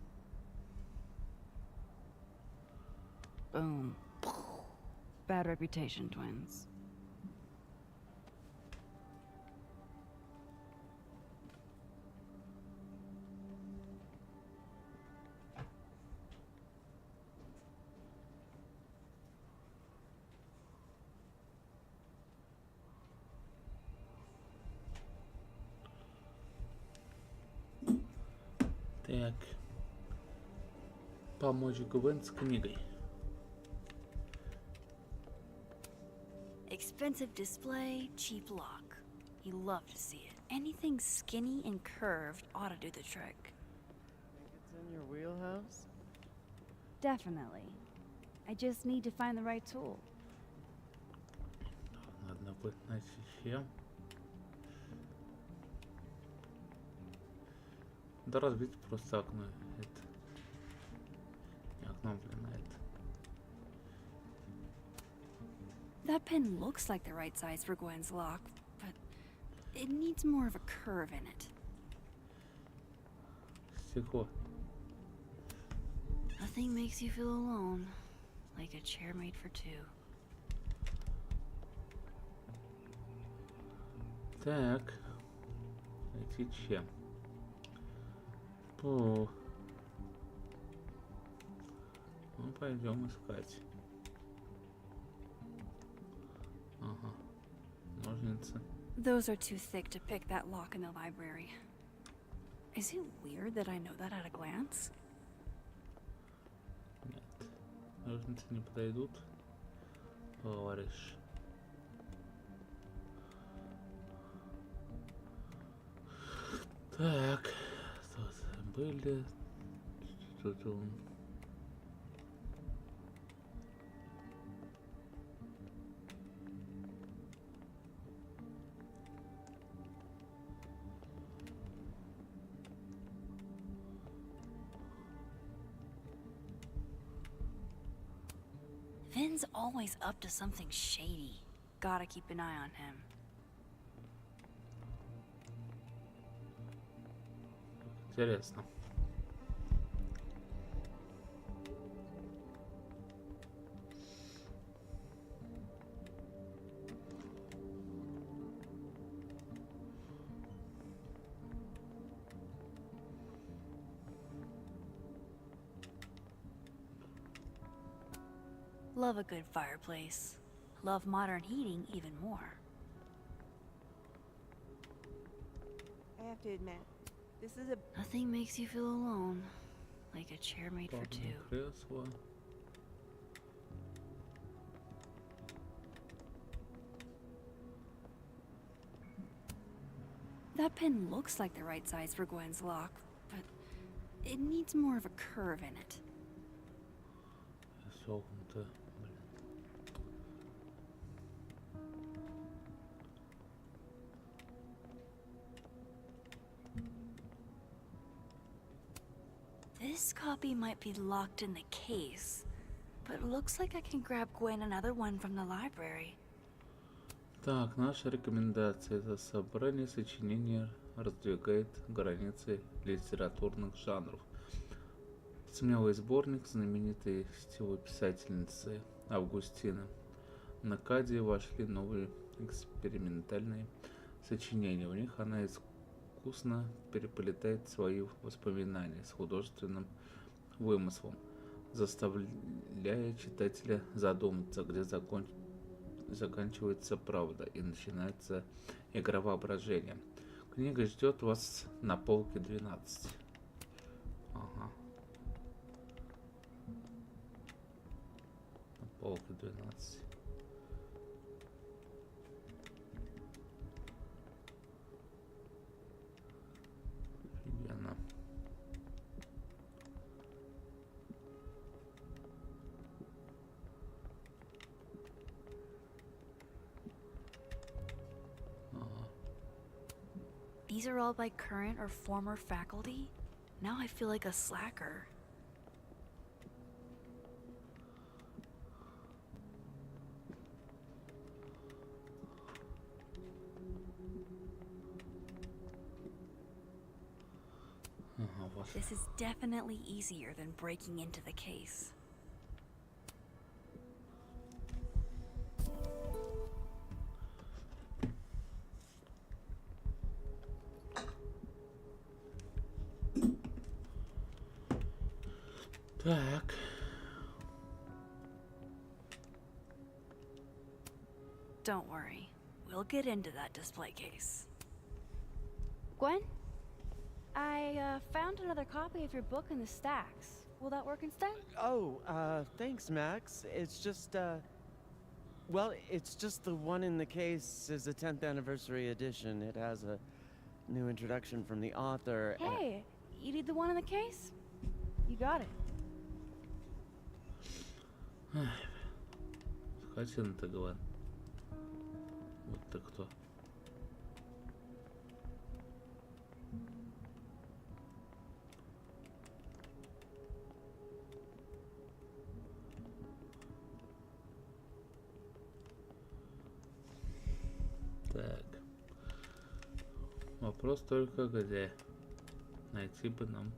Boom. Bad reputation, twins. Так. Помочь Гвен с книгой. Expensive display, cheap lock. You love to see it. Anything skinny and curved ought to do the trick. Think it's in your wheelhouse? Definitely. I just need to find the right tool. Надо будет найти чем. Да разбить просто окно. Это. Не окно, блин, а это. That pen looks like the right size for Gwen's lock, but it needs more of a curve in it. Стекло. Nothing makes you feel alone like a chair made for two. Так. Найти чем? О. Ну, пойдем искать. Ага. Ножницы. Those are too thick to pick that lock in the library. Is it weird that I know that at a glance? Нет. Ножницы не подойдут. Говоришь. Так. Тут были. Тут он. Vin's always up to something shady. Gotta keep an eye on him. Интересно. Love a good fireplace. Love modern heating even more. I have to admit, this is a Nothing makes you feel alone like a chair made for two. Кресло. That pen looks like the right size for Gwen's lock, but it needs more of a curve in it. Согнуто. Блин. This copy might be locked in the case, but it looks like I can grab Gwen another one from the library. Так, наша рекомендация — это собрание сочинений раздвигает границы литературных жанров. Смелый сборник знаменитой сетевой писательницы Августины. На Каде вошли новые экспериментальные сочинения. В них она искусно переплетает свои воспоминания с художественным вымыслом, заставляя читателя задуматься, где заканчивается правда и начинается игра воображения. Книга ждет вас на полке 12. Ага. На полке 12. Офигенно. These are all by current or former faculty? Now I feel like a slacker. вот. This is definitely easier than breaking into the case. Так. Don't worry. We'll get into that display case. Gwen? I found another copy of your book in the stacks. Will that work instead? Oh, thanks, Max. It's just, well, it's just the one in the case is a 10th anniversary edition. It has a new introduction from the author. Hey, you need the one in the case? You got it. Хотел ты говорить. Вот ты кто. Так. Вопрос только где найти бы нам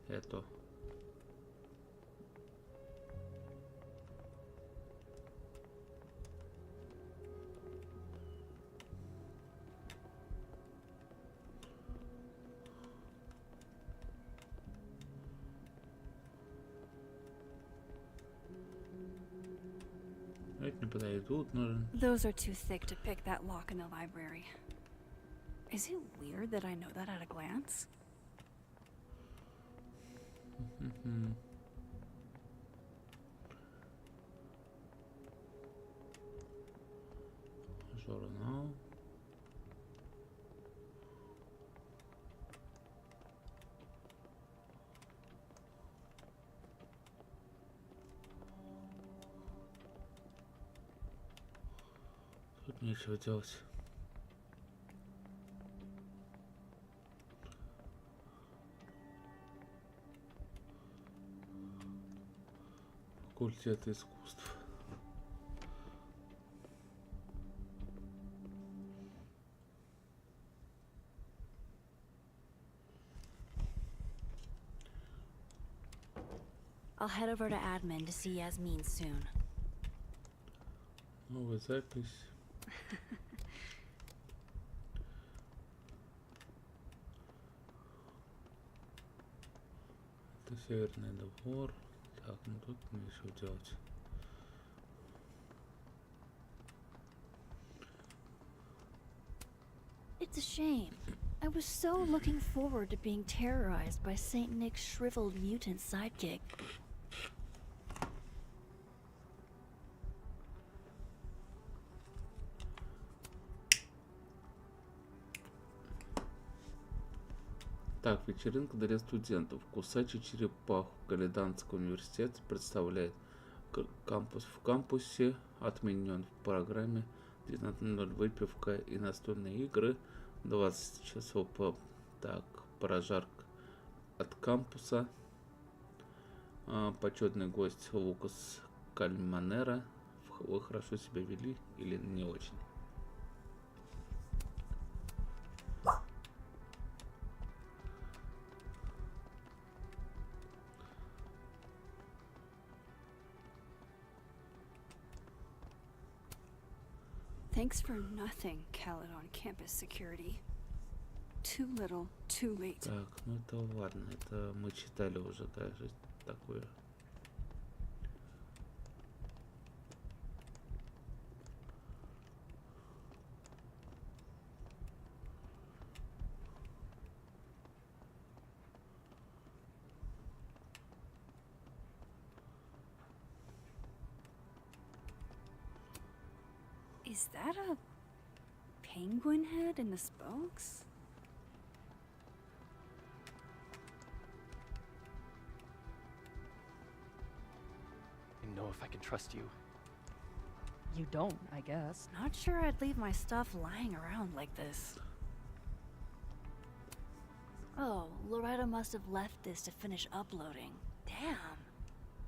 эту. Не подойдут, нужен. Those are too thick to pick that lock in the library. Is it weird that I know that at a glance? Журнал. Тут нечего делать. Факультет искусств. I'll head over to admin to see Yasmin soon. Новая запись. Это Северный двор. Так, ну тут нечего делать. It's a shame. I was so looking forward to being terrorized by Saint Nick's shriveled mutant sidekick. Так, вечеринка для студентов. Кусачий черепах Галиданского университета представляет кампус. В кампусе отменен в программе 19:00 выпивка и настольные игры. 20 часов по... Так, прожарка от кампуса. Почетный гость Лукас Кальманера. Вы хорошо себя вели или не очень? Thanks for nothing, Khaled on campus security. Too little, too late. Так, ну это ладно, это мы читали уже даже такое. Is that a penguin head in the spokes? I know if I can trust you. You don't, I guess. Not sure I'd leave my stuff lying around like this. Oh, Loretta must have left this to finish uploading. Damn.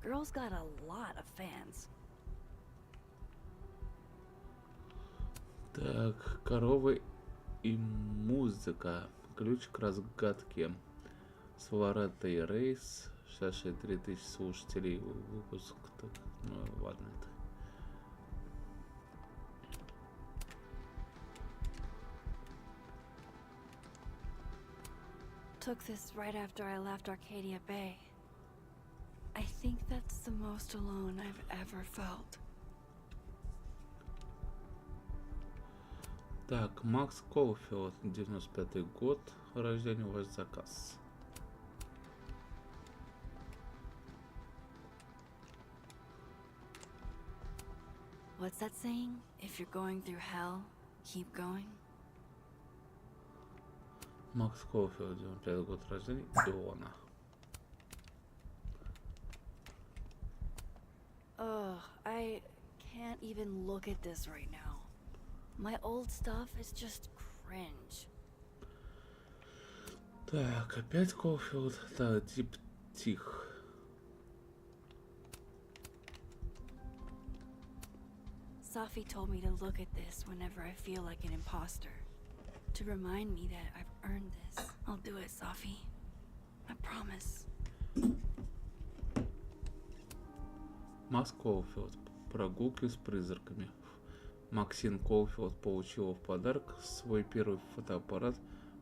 Girl's got a lot of fans. Так, коровы и музыка. Ключ к разгадке. Сварета и Рейс, 63 тысячи слушателей, выпуск, так, ну ладно это. Took this right after I left Arcadia Bay. I think that's the most alone I've ever felt. Так, Макс Колфилд, 95-й год рождения, ваш заказ. What's that saying? If you're going through hell, keep going. Макс Колфилд, 95-й год рождения, Иона. Ugh, I can't even look at this right now. My old stuff is just cringe. Так, опять Колфилд, да, тип тих. Safi told me to look at this whenever I feel like an imposter. To remind me that I've earned this. I'll do it, Safi. I promise. Макс Колфилд, прогулки с призраками. Максим Колфилд получила в подарок свой первый фотоаппарат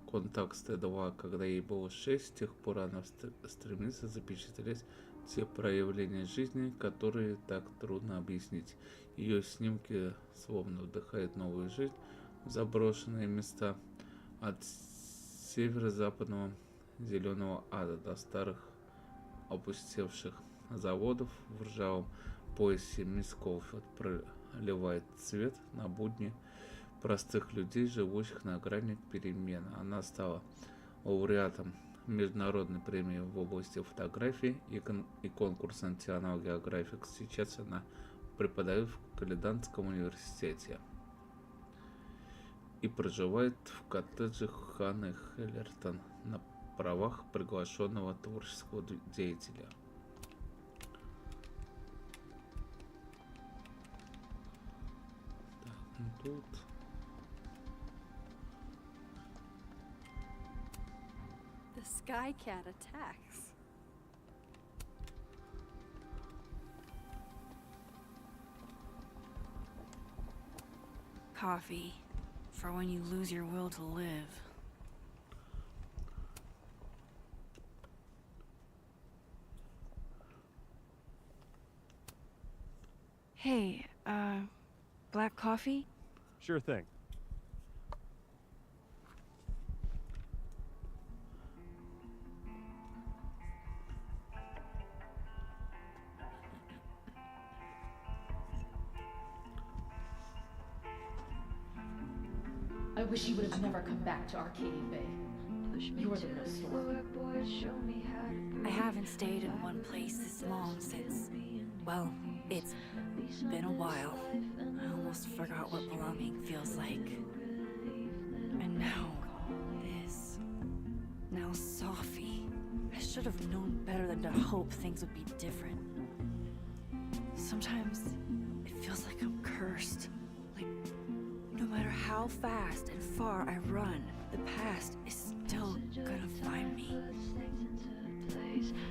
Contax T2, когда ей было 6. С тех пор она стремится запечатлеть те проявления жизни, которые так трудно объяснить. Ее снимки словно вдыхают новую жизнь в заброшенные места, от северо-западного зеленого ада до старых опустевших заводов в ржавом поясе. Мисс Колфилд проливает свет на будни простых людей, живущих на грани перемен. Она стала лауреатом международной премии в области фотографии и конкурса National Geographic. Сейчас она преподает в Каледонском университете и проживает в коттедже Ханны Хеллертон на правах приглашенного творческого деятеля. Так, ну тут... The Sky Cat attacks. Coffee, for when you lose your will to live. Hey, black coffee? Sure thing. I wish you would have never come back to Arcadia Bay. You were the real story. I haven't stayed in one place this long since, well, it's been a while. I almost forgot what belonging feels like. And now, this. Now Safi. I should have known better than to hope things would be different. Sometimes it feels like I'm cursed. Like, no matter how fast and far I run, the past is still gonna find me.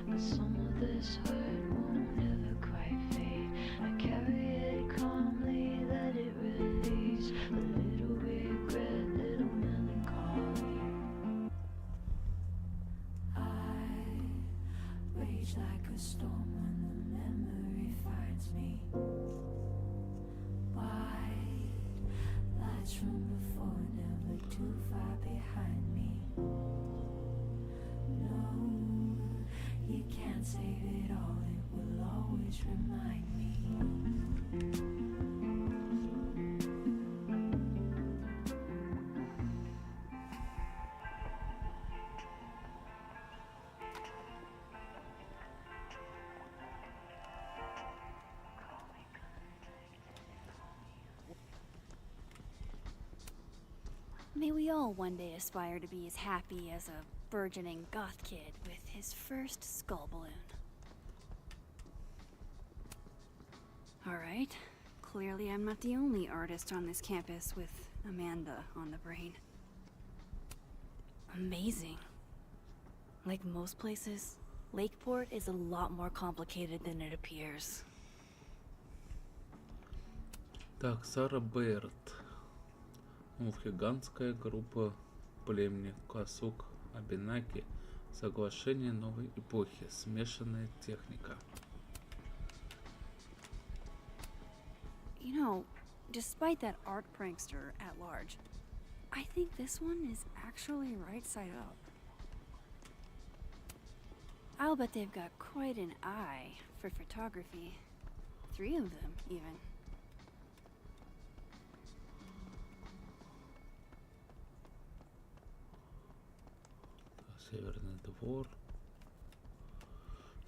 But some of this hurt won't ever quite fade. I carry it calmly, let it release. A little regret, little melancholy. I rage like a storm when the memory finds me. White lights from before, never too far behind me. No, you can't save it all, it will always remind me. May we all one day aspire to be as happy as a burgeoning goth kid with his first skull balloon. Alright, clearly I'm not the only artist on this campus with Amanda on the brain. Amazing. Like most places, Lakeport is a lot more complicated than it appears. Так, Сара Берт. Гигантская группа племени Касук Абинаки. Соглашение новой эпохи. Смешанная техника. You know, despite that art prankster at large, I think this one is actually right side up. I'll bet they've got quite an eye for photography. 3 of them, even. Северный двор.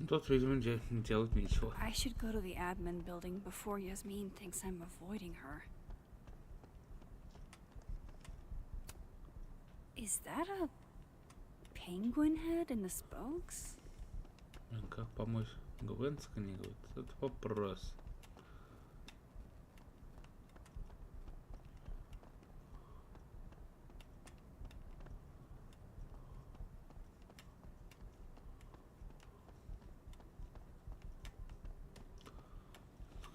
Тут, видимо, делать нечего. I should go to the admin building before Yasmin thinks I'm avoiding her. Is that a penguin head in the spokes? Как помочь Гвен сканировать? Это вопрос.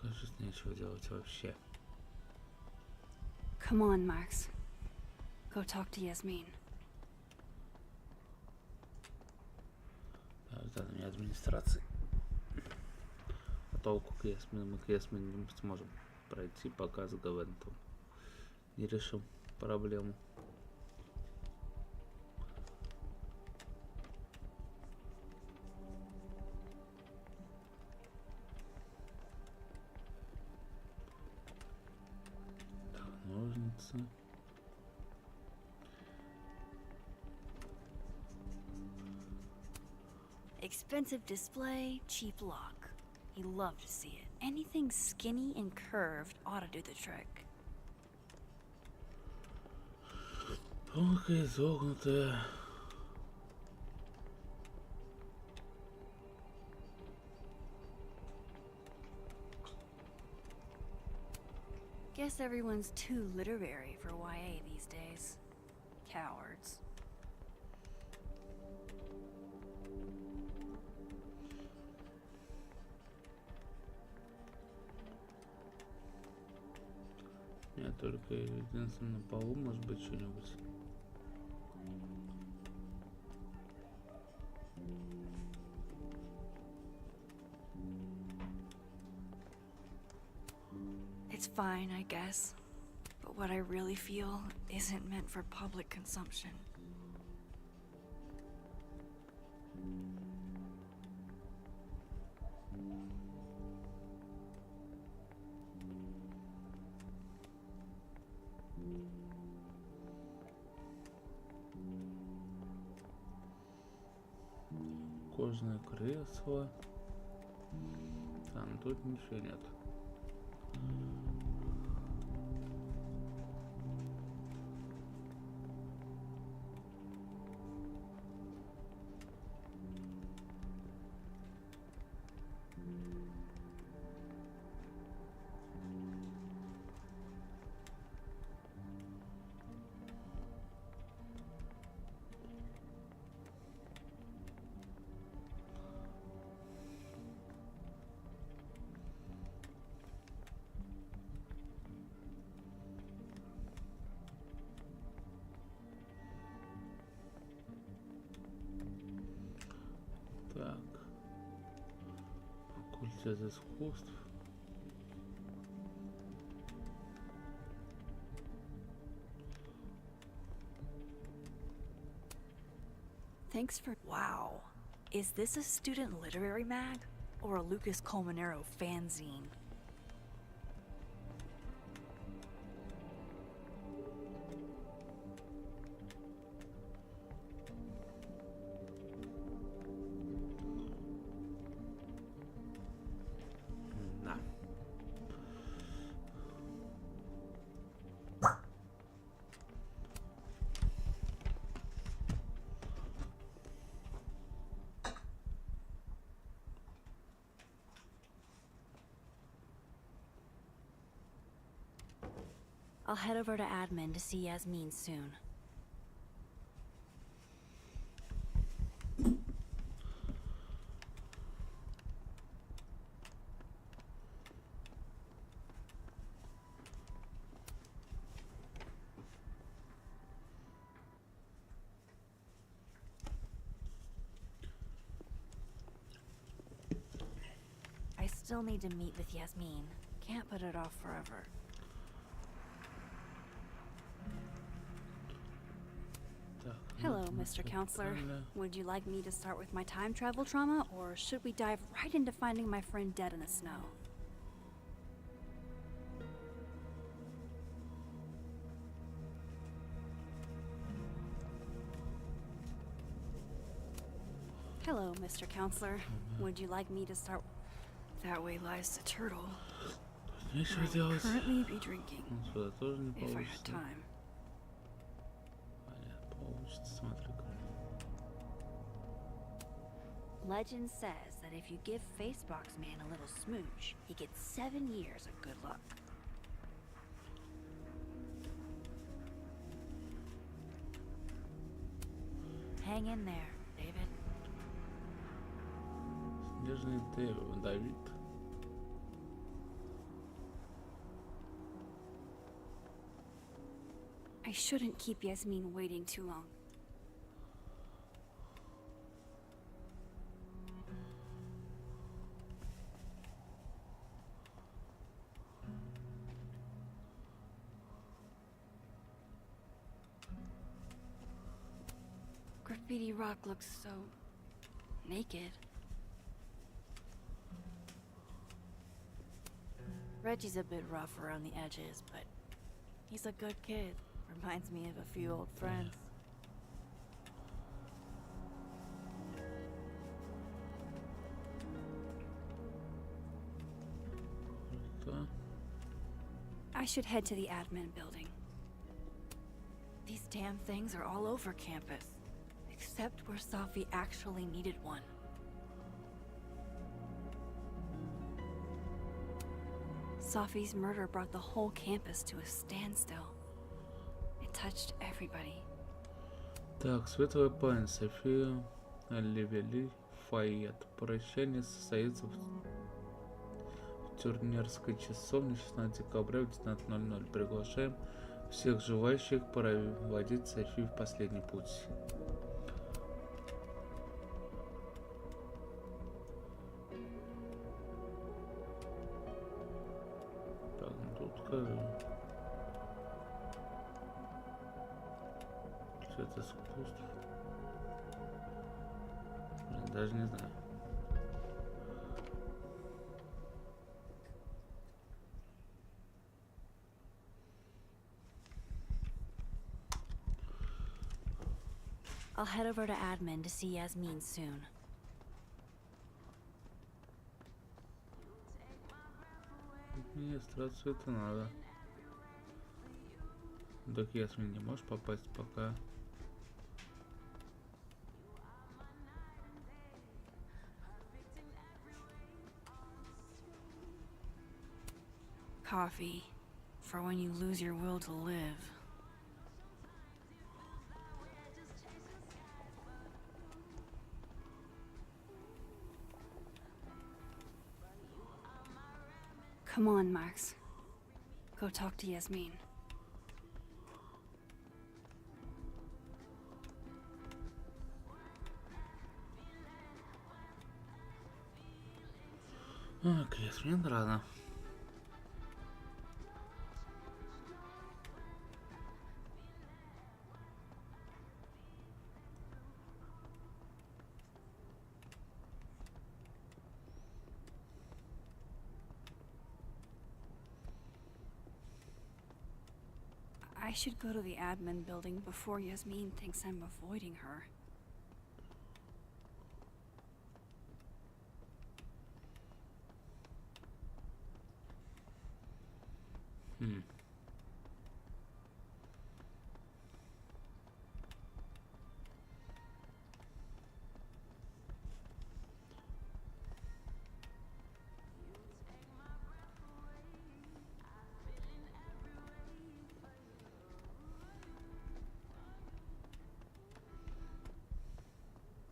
Кажется, нечего делать вообще. Come on, Max. Go talk to Yasmin. Задание администрации. А толку мы к Ясмин не сможем пройти, пока с Гвентом не решим проблему. Так, ножницы. Expensive display, cheap lock. You love to see it. Anything skinny and curved ought to do the trick. Тонкая, изогнутая. Guess everyone's too literary for YA these days. Cowards. Нет, только единственное на полу может быть что-нибудь. It's fine, I guess. But what I really feel isn't meant for public consumption. Кожаное кресло. Там тут ничего нет. Так. Факультет искусств. Thanks for... Wow. Is this a student literary mag? Or a Lucas Colmenero fanzine? На. I'll head over to admin to see Yasmin soon. Still need to meet with Yasmin. Can't put it off forever. Hello, Mr. Counselor. Would you like me to start with my time travel trauma, or should we dive right into finding my friend dead in the snow? Hello, Mr. Counselor. Would you like me to start? That way lies the turtle. I'll currently be drinking. If I had time. Legend says that if you give Facebox Man a little smooch, he gets 7 years of good luck. Hang in there, David. Снежный Давид. I shouldn't keep Yasmin waiting too long. Graffiti rock looks so naked. Reggie's a bit rough around the edges, but he's a good kid. Reminds me of a few old friends. I should head to the admin building. These damn things are all over campus, except where Safi actually needed one. Safi's murder brought the whole campus to a standstill. It touched everybody. Так, светлая память София Левели Файет. Прощание состоится в Тюрнерской часовне 16 декабря в 19:00. Приглашаем всех желающих проводить Софию в последний путь. Так, ну тут цвет искусств. Даже не знаю. I'll head over to admin to see Yasmin soon. Администрацию это надо. Так Ясмин не можешь попасть пока. Coffee, for when you lose your will to live. Come on, Max. Go talk to Yasmin. Так, Ясмин рано. I should go to the admin building before Yasmin thinks I'm avoiding her.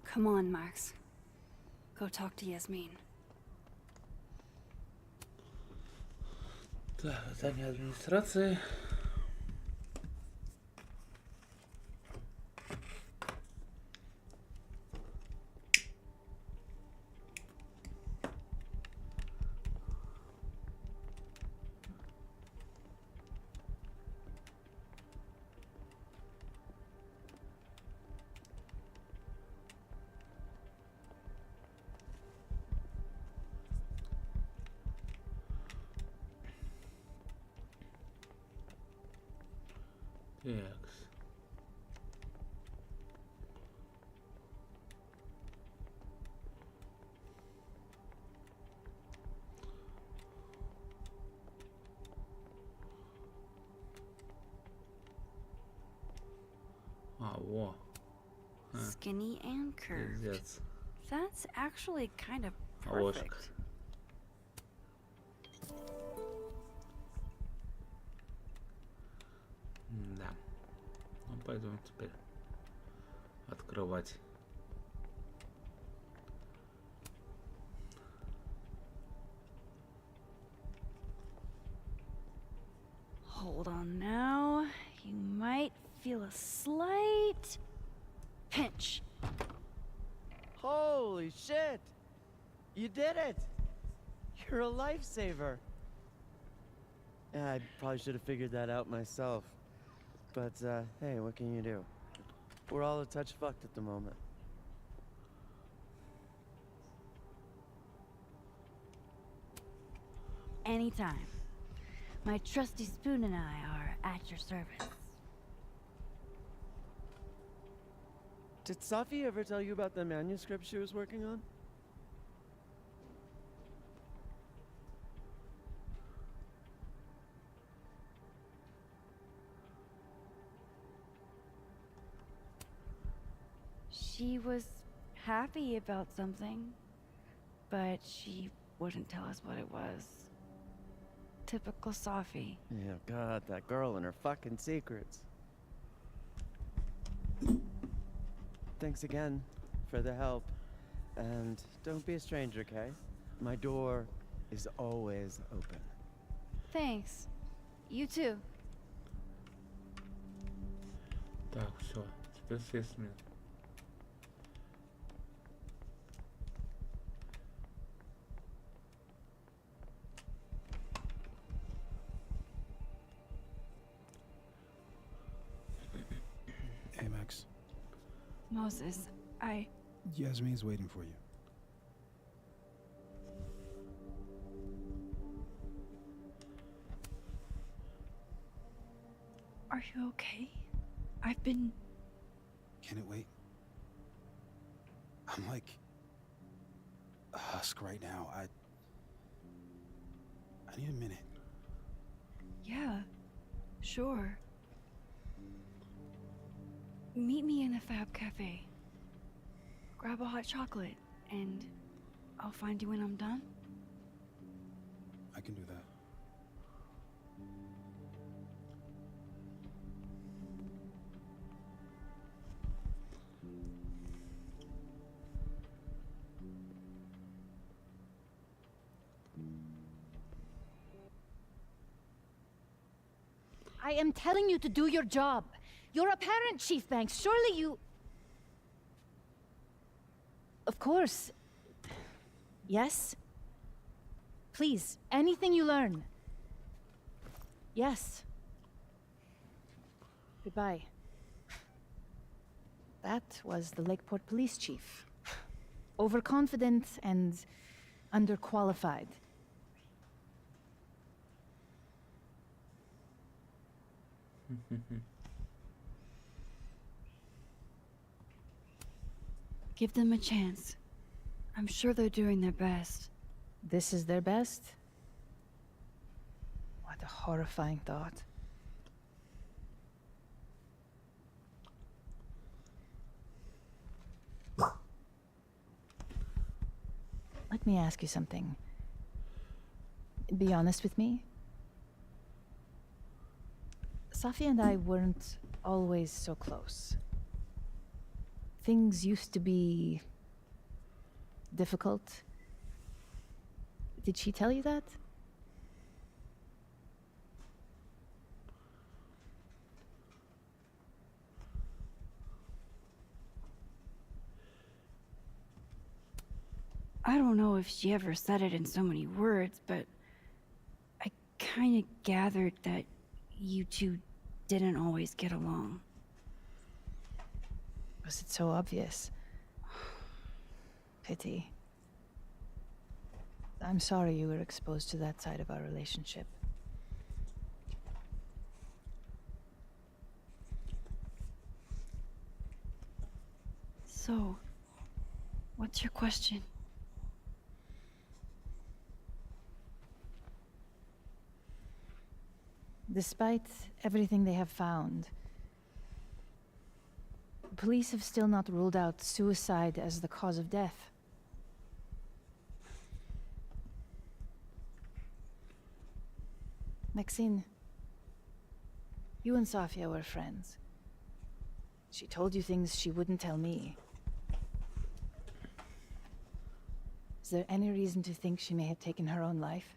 Come on, Max. Go talk to Yasmin. Так, здание администрации. Лекс. А, во. Skinny and curved. Пиздец. That's actually kind of Ложка. perfect. Да. Ну, пойдем теперь открывать. Hold on now. You might feel a slight pinch. Holy shit! You did it! You're a lifesaver. Yeah, I probably should have figured that out myself. But, hey, what can you do? We're all a touch fucked at the moment. Anytime. My trusty spoon and I are at your service. Did Safi ever tell you about the manuscript she was working on? She was happy about something, but she wouldn't tell us what it was. Typical Safi. Yeah, God, that girl and her fucking secrets. Thanks again for the help. And don't be a stranger, okay? My door is always open. Thanks. You too. Так, все. Теперь съесть меня. Hey, Max. Moses, Yasmin's waiting for you. Are you okay? I've been... Can it wait? I'm like a husk right now. I need a minute. Yeah, sure. Meet me in the Fab Cafe. Grab a hot chocolate, and I'll find you when I'm done. I can do that. I am telling you to do your job. You're a parent, Chief Banks. Surely you... Of course. Yes? Please, anything you learn. Yes. Goodbye. That was the Lakeport Police Chief. Overconfident and underqualified. Give them a chance. I'm sure they're doing their best. This is their best? What a horrifying thought. Let me ask you something. Be honest with me. Safi and I weren't always so close. Things used to be difficult. Did she tell you that? I don't know if she ever said it in so many words, but I kind of gathered that you two didn't always get along. Was it so obvious? Pity. I'm sorry you were exposed to that side of our relationship. So, what's your question? Despite everything they have found, police have still not ruled out suicide as the cause of death. Maxine, you and Sofia were friends. She told you things she wouldn't tell me. Is there any reason to think she may have taken her own life?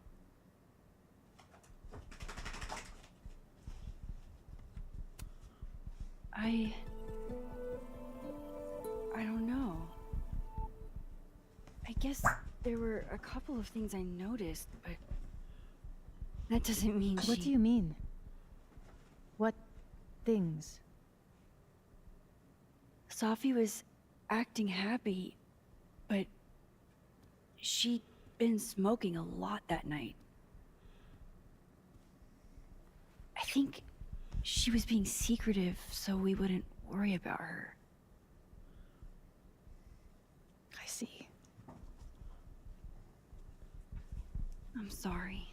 I don't know. I guess there were a couple of things I noticed, but that doesn't mean What do you mean? What things? Sophie was acting happy, but she'd been smoking a lot that night. I think she was being secretive so we wouldn't worry about her. I see. I'm sorry.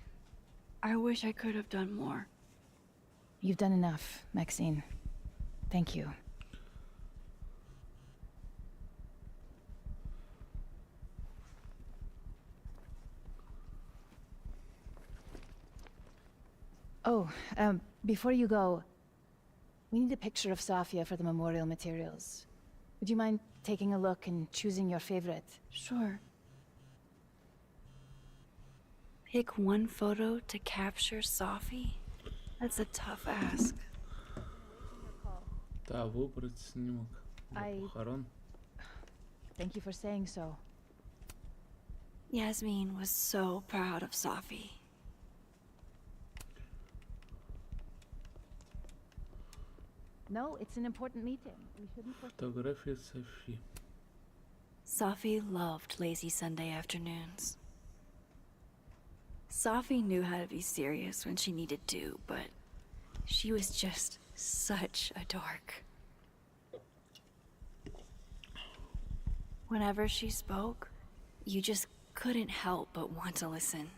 I wish I could have done more. You've done enough, Maxine. Thank you. Oh, before you go, we need a picture of Sofia for the memorial materials. Would you mind taking a look and choosing your favorite? Sure. Pick one photo to capture Sophie? That's a tough ask. Да, выбрать снимок для похорон. Thank you for saying so. Yasmin was so proud of Sophie. No, it's an important meeting. We shouldn't Фотография Софи. Sophie loved lazy Sunday afternoons. Sophie knew how to be serious when she needed to, but she was just such a dork. Whenever she spoke, you just couldn't help but want to listen.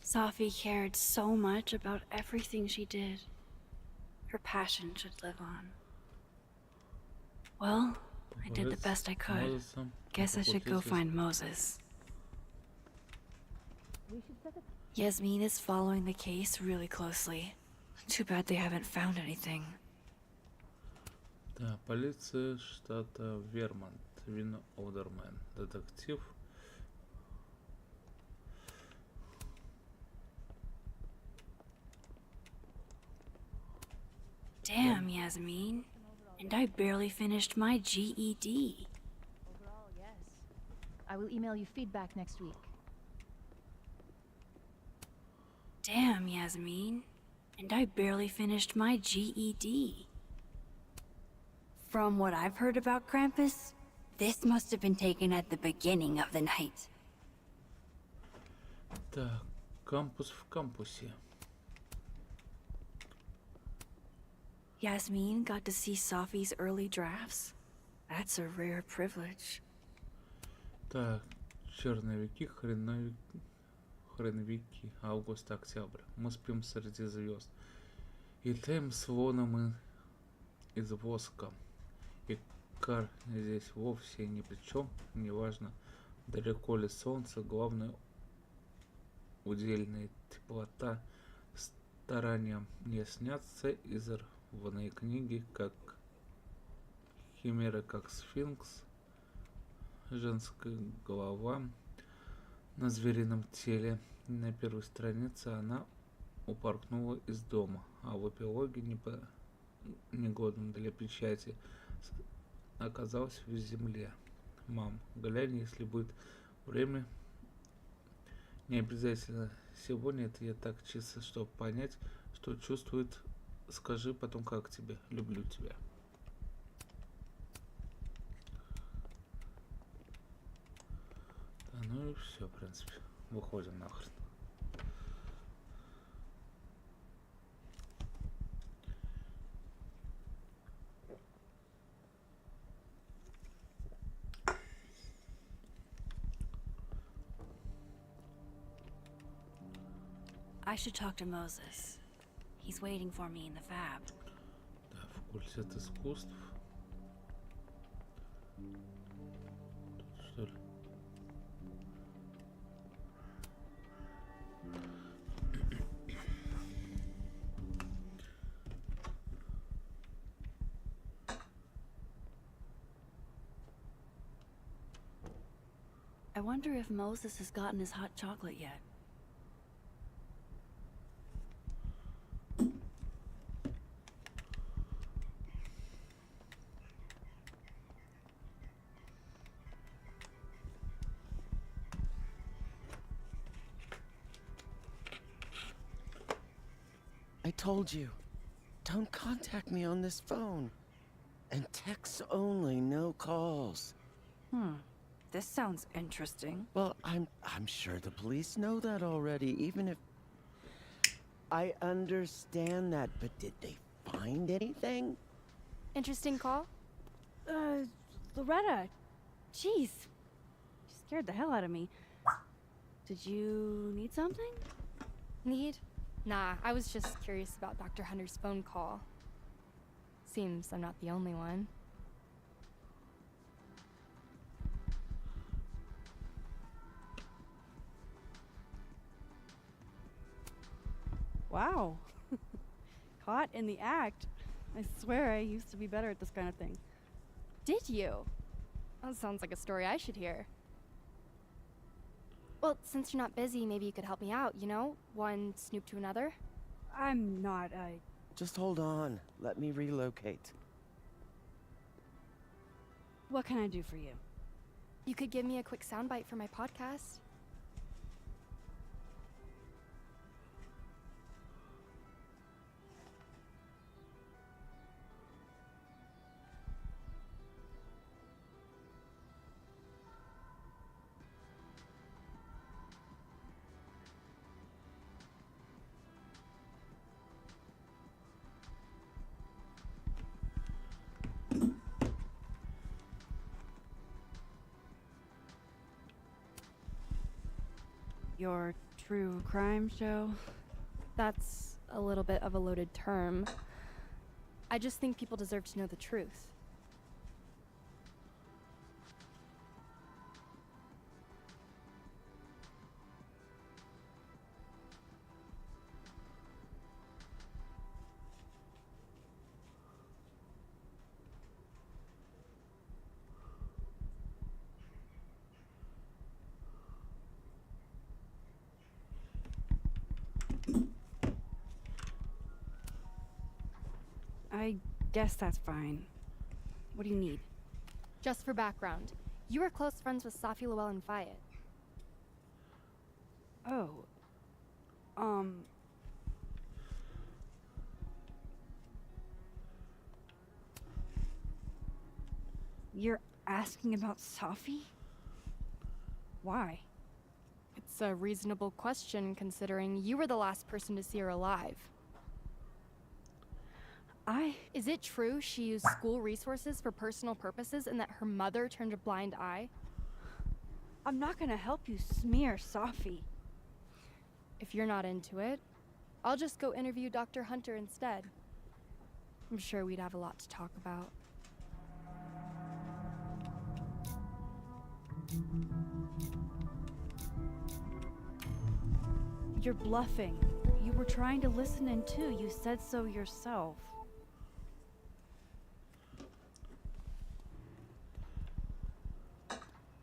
Sophie cared so much about everything she did. Her passion should live on. Well, I did the best I could. Guess I should go find Moses. Yasmin is following the case really closely. Too bad they haven't found anything. Да, полиция штата Вермонт. Вин Одермен. Детектив. Damn, Yasmin. And I barely finished my GED. Overall, yes. I will email you feedback next week. Damn, Yasmin. And I barely finished my GED. From what I've heard about Krampus, this must have been taken at the beginning of the night. Так, кампус в кампусе. Yasmin got to see Sophie's early drafts. That's a rare privilege. Так, черновики, хреновики, август-октябрь. Мы спим среди звезд. И летаем с воном из воска. И кар здесь вовсе ни при чем, неважно, далеко ли солнце, главное удельная теплота, старания мне снятся изорванные книги, как химера, как сфинкс, женская голова на зверином теле. На первой странице она упорхнула из дома, а в эпилоге негодным для печати оказалась в земле. Мам, глянь, если будет время, не обязательно сегодня, это я так чисто, чтобы понять, что чувствует, скажи потом, как тебе, люблю тебя. все, в принципе. Выходим нахрен. I should talk to Moses. He's waiting for me in the fab. Да, факультет искусств. Тут, что ли? I wonder if Moses has gotten his hot chocolate yet. I told you, don't contact me on this phone. And texts only, no calls. This sounds interesting. Well, I'm sure the police know that already, even if... I understand that, but did they find anything? Interesting call? Loretta. Jeez. You scared the hell out of me. Did you need something? Need? Nah, I was just curious about Dr. Hunter's phone call. Seems I'm not the only one. Wow. Caught in the act. I swear I used to be better at this kind of thing. Did you? That sounds like a story I should hear. Well, since you're not busy, maybe you could help me out, you know? One snoop to another. I'm not, Just hold on. Let me relocate. What can I do for you? You could give me a quick soundbite for my podcast. Your true crime show? That's a little bit of a loaded term. I just think people deserve to know the truth. I guess that's fine. What do you need? Just for background, you were close friends with Safi Lowell and Fayed. Oh. You're asking about Safi? Why? It's a reasonable question considering you were the last person to see her alive. Is it true she used school resources for personal purposes and that her mother turned a blind eye? I'm not gonna help you smear Safi. If you're not into it, I'll just go interview Dr. Hunter instead. I'm sure we'd have a lot to talk about. You're bluffing. You were trying to listen in too. You said so yourself.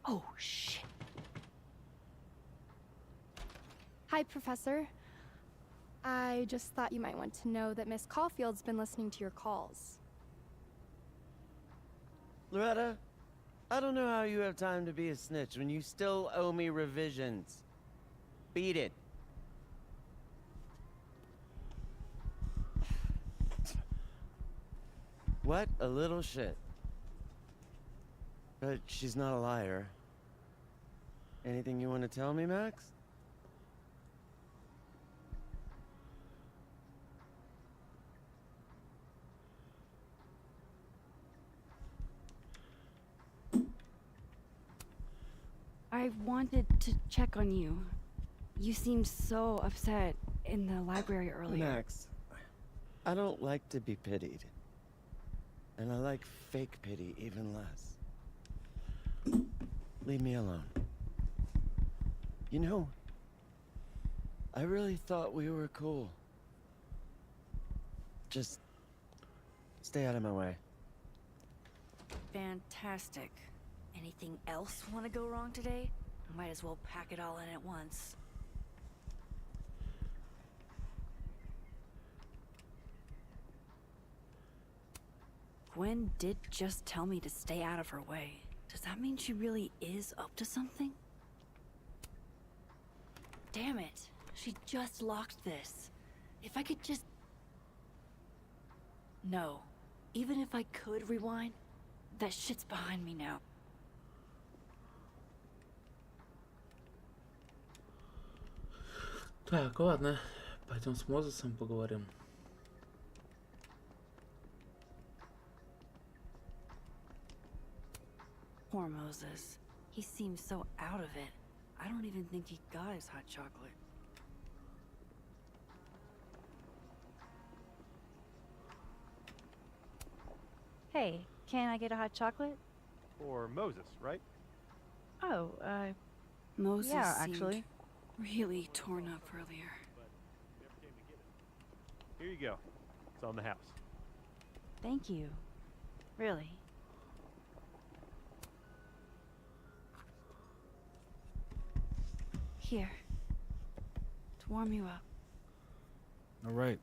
Oh, shit. Hi, Professor. I just thought you might want to know that Miss Caulfield's been listening to your calls. Loretta, I don't know how you have time to be a snitch when you still owe me revisions. Beat it. What a little shit. But she's not a liar. Anything you want to tell me, Max? I wanted to check on you. You seemed so upset in the library earlier. Max, I don't like to be pitied. And I like fake pity even less. Leave me alone. You know, I really thought we were cool. Just stay out of my way. Fantastic. Anything else want to go wrong today? Might as well pack it all in at once. Gwen did just tell me to stay out of her way. Does that mean she really is up to something? Damn it. She just locked this. If I could just... No. Even if I could rewind, that shit's behind me now. Так, ладно. Пойдем с Мозесом поговорим. Poor Moses. He seems so out of it. I don't even think he got his hot chocolate. Hey, can I get a hot chocolate? For Moses, right? Oh, Moses yeah, seemed actually. really torn up earlier. Here you go. It's on the house. Thank you. Really. Here. To warm you up. All right.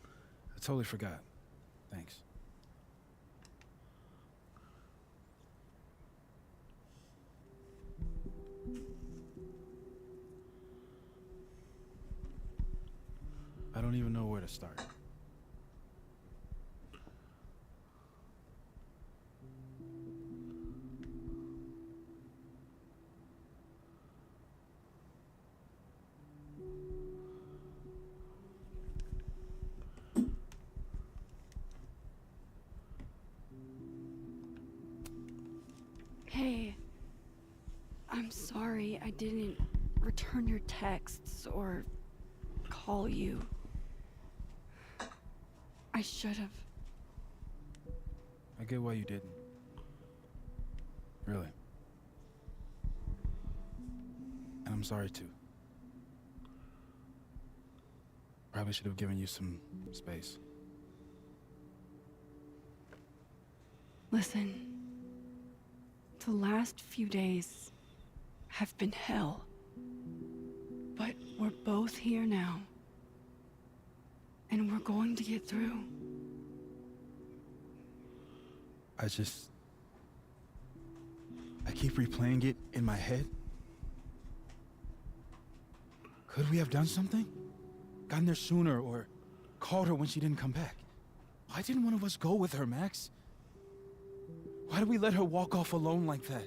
I totally forgot. Thanks. I don't even know where to start. Hey, I'm sorry I didn't return your texts or call you. I should have. I get why you didn't. Really. And I'm sorry too. Probably should have given you some space. Listen, the last few days have been hell. But we're both here now. And we're going to get through. I keep replaying it in my head. Could we have done something? Gotten there sooner or called her when she didn't come back? Why didn't one of us go with her, Max? Why did we let her walk off alone like that?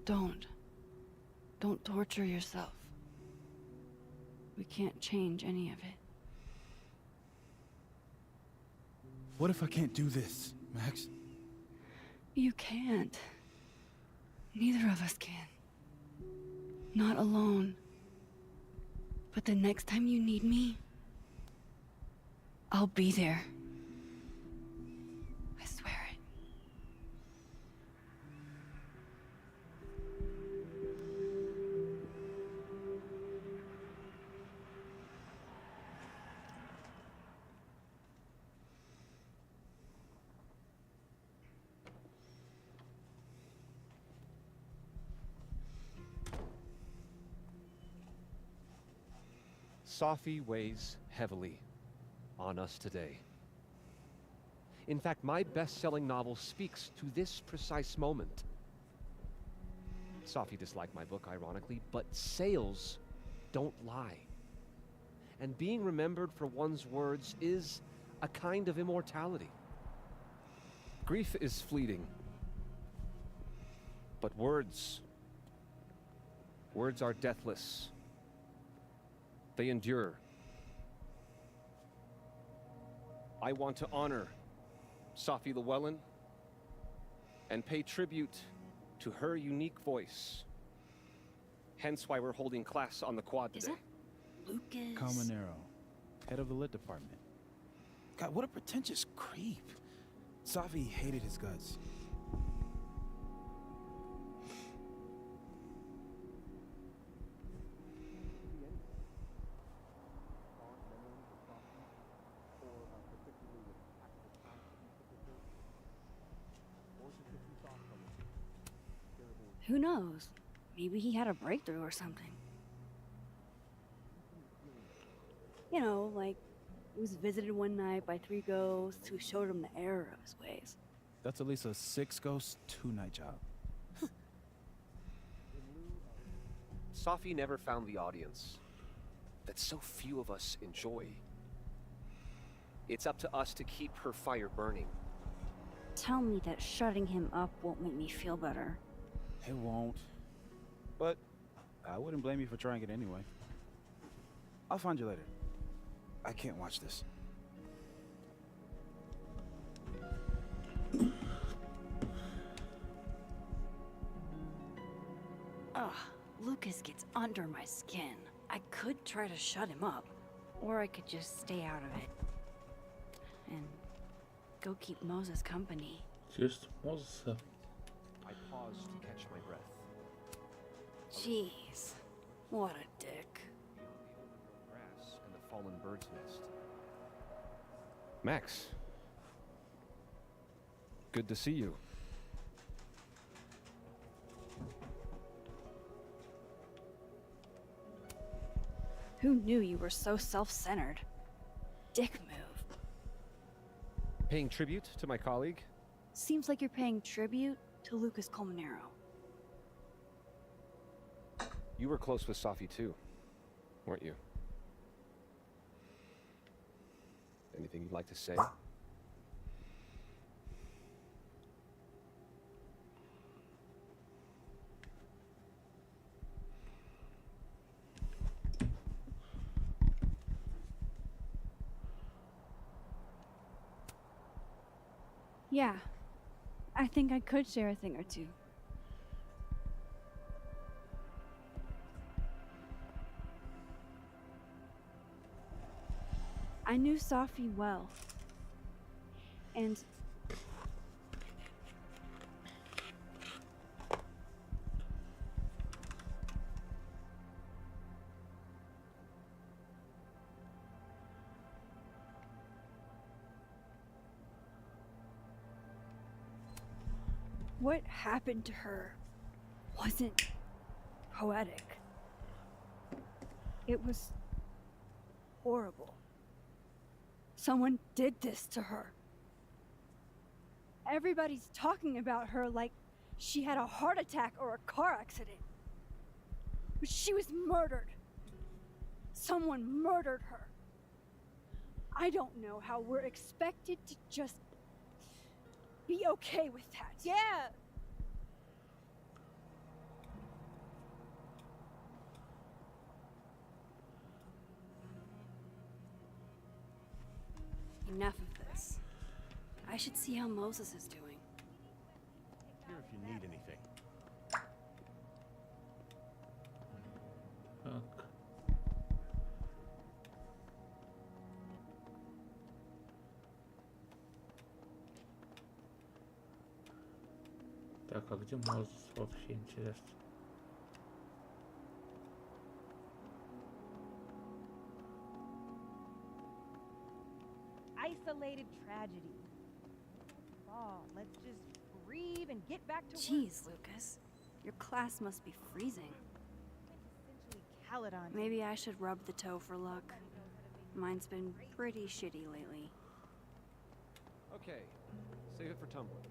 Don't torture yourself. We can't change any of it. What if I can't do this, Max? You can't. Neither of us can. Not alone. But the next time you need me, I'll be there. I swear it. Sophie weighs heavily on us today. In fact, my best-selling novel speaks to this precise moment. Sophie disliked my book, ironically, but sales don't lie. And being remembered for one's words is a kind of immortality. Grief is fleeting. But words are deathless. They endure. I want to honor Sophie Llewellyn and pay tribute to her unique voice. Hence why we're holding class on the quad today. Lucas. Comanero, head of the lit department. God, what a pretentious creep. Safi hated his guts. Who knows? Maybe he had a breakthrough or something. You know, like, he was visited one night by 3 ghosts who showed him the error of his ways. That's at least a 6 ghost, 2-night job. Sophie never found the audience that so few of us enjoy. It's up to us to keep her fire burning. Tell me that shutting him up won't make me feel better. It won't. But I wouldn't blame you for trying it anyway. I'll find you later. I can't watch this. Ugh, Lucas gets under my skin. I could try to shut him up, or I could just stay out of it. And go keep Moses company. Just Moses. I paused to catch my breath. Jeez, what a dick. Grass and the fallen bird's nest. Max. Good to see you. Who knew you were so self-centered? Dick move. Paying tribute to my colleague? Seems like you're paying tribute to Lucas Comanero. You were close with Sophie too, weren't you? Anything you'd like to say? Yeah, I think I could share a thing or two. I knew Sophie well, and what happened to her wasn't poetic. It was horrible. Someone did this to her. Everybody's talking about her like she had a heart attack or a car accident. But she was murdered. Someone murdered her. I don't know how we're expected to just be okay with that. Yeah. Enough of this. I should see how Moses is doing. Here if you need anything. Так. Так, а где Мозес вообще, интересно? Isolated tragedy. Oh, let's just breathe and get back to Jeez, Lucas. Your class must be freezing. Caledon. Maybe I should rub the toe for luck. Mine's been pretty shitty lately. Okay, save it for tumbling.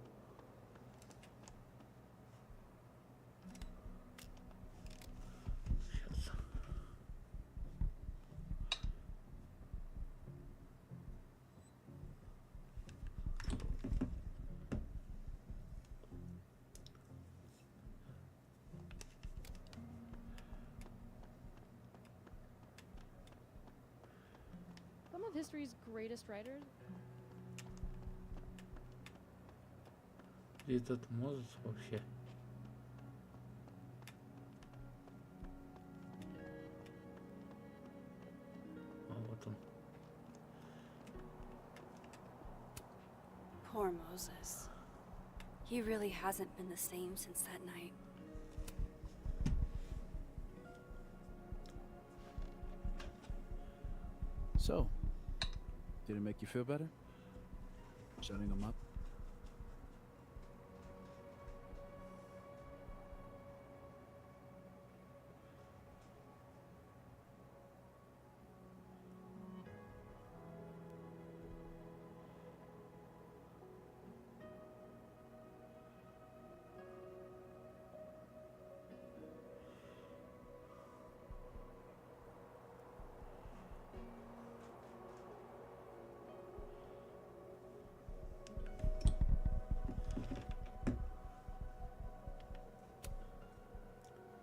of history's greatest writers? Где этот мозг вообще? А вот он. Poor Moses. He really hasn't been the same since that night. So, did it make you feel better? Shutting them up?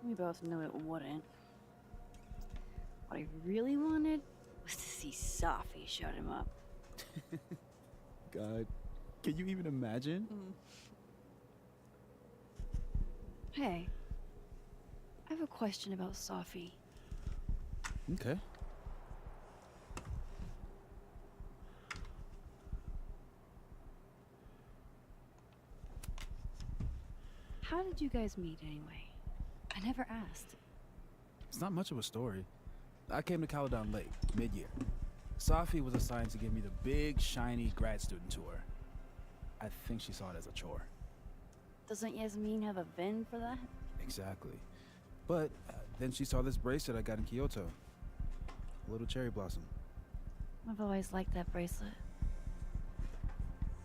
We both knew it wouldn't. What I really wanted was to see Safi shut him up. God, can you even imagine? Hey, I have a question about Safi. Okay. How did you guys meet anyway? I never asked. It's not much of a story. I came to Caledon late, mid-year. Safi was assigned to give me the big, shiny grad student tour. I think she saw it as a chore. Doesn't Yasmin have a VIN for that? Exactly. But then she saw this bracelet I got in Kyoto. A little cherry blossom. I've always liked that bracelet.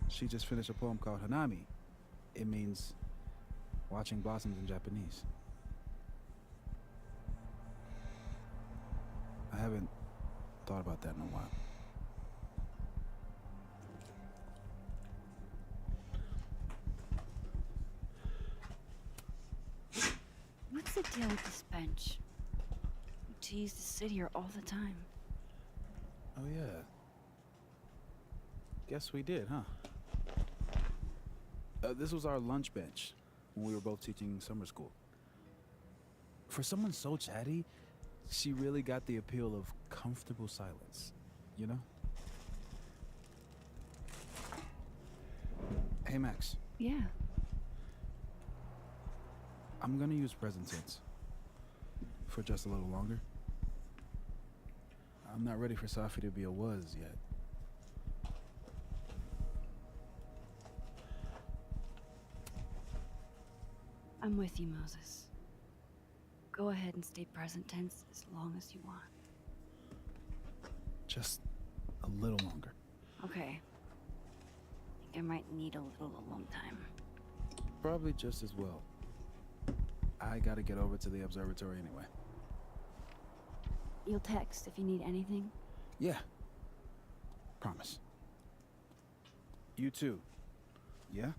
She just finished a poem called Hanami. It means watching blossoms in Japanese. I haven't thought about that in a while. What's the deal with this bench? We tease to sit here all the time. Oh yeah. Guess we did, huh? This was our lunch bench when we were both teaching summer school. For someone so chatty, she really got the appeal of comfortable silence, you know? Hey, Max. Yeah. I'm gonna use present tense for just a little longer. I'm not ready for Safi to be a was yet. I'm with you, Moses. Go ahead and stay present tense as long as you want. Just a little longer. Okay. I think I might need a little alone time. Probably just as well. I gotta get over to the observatory anyway. You'll text if you need anything? Yeah. Promise. You too. Yeah?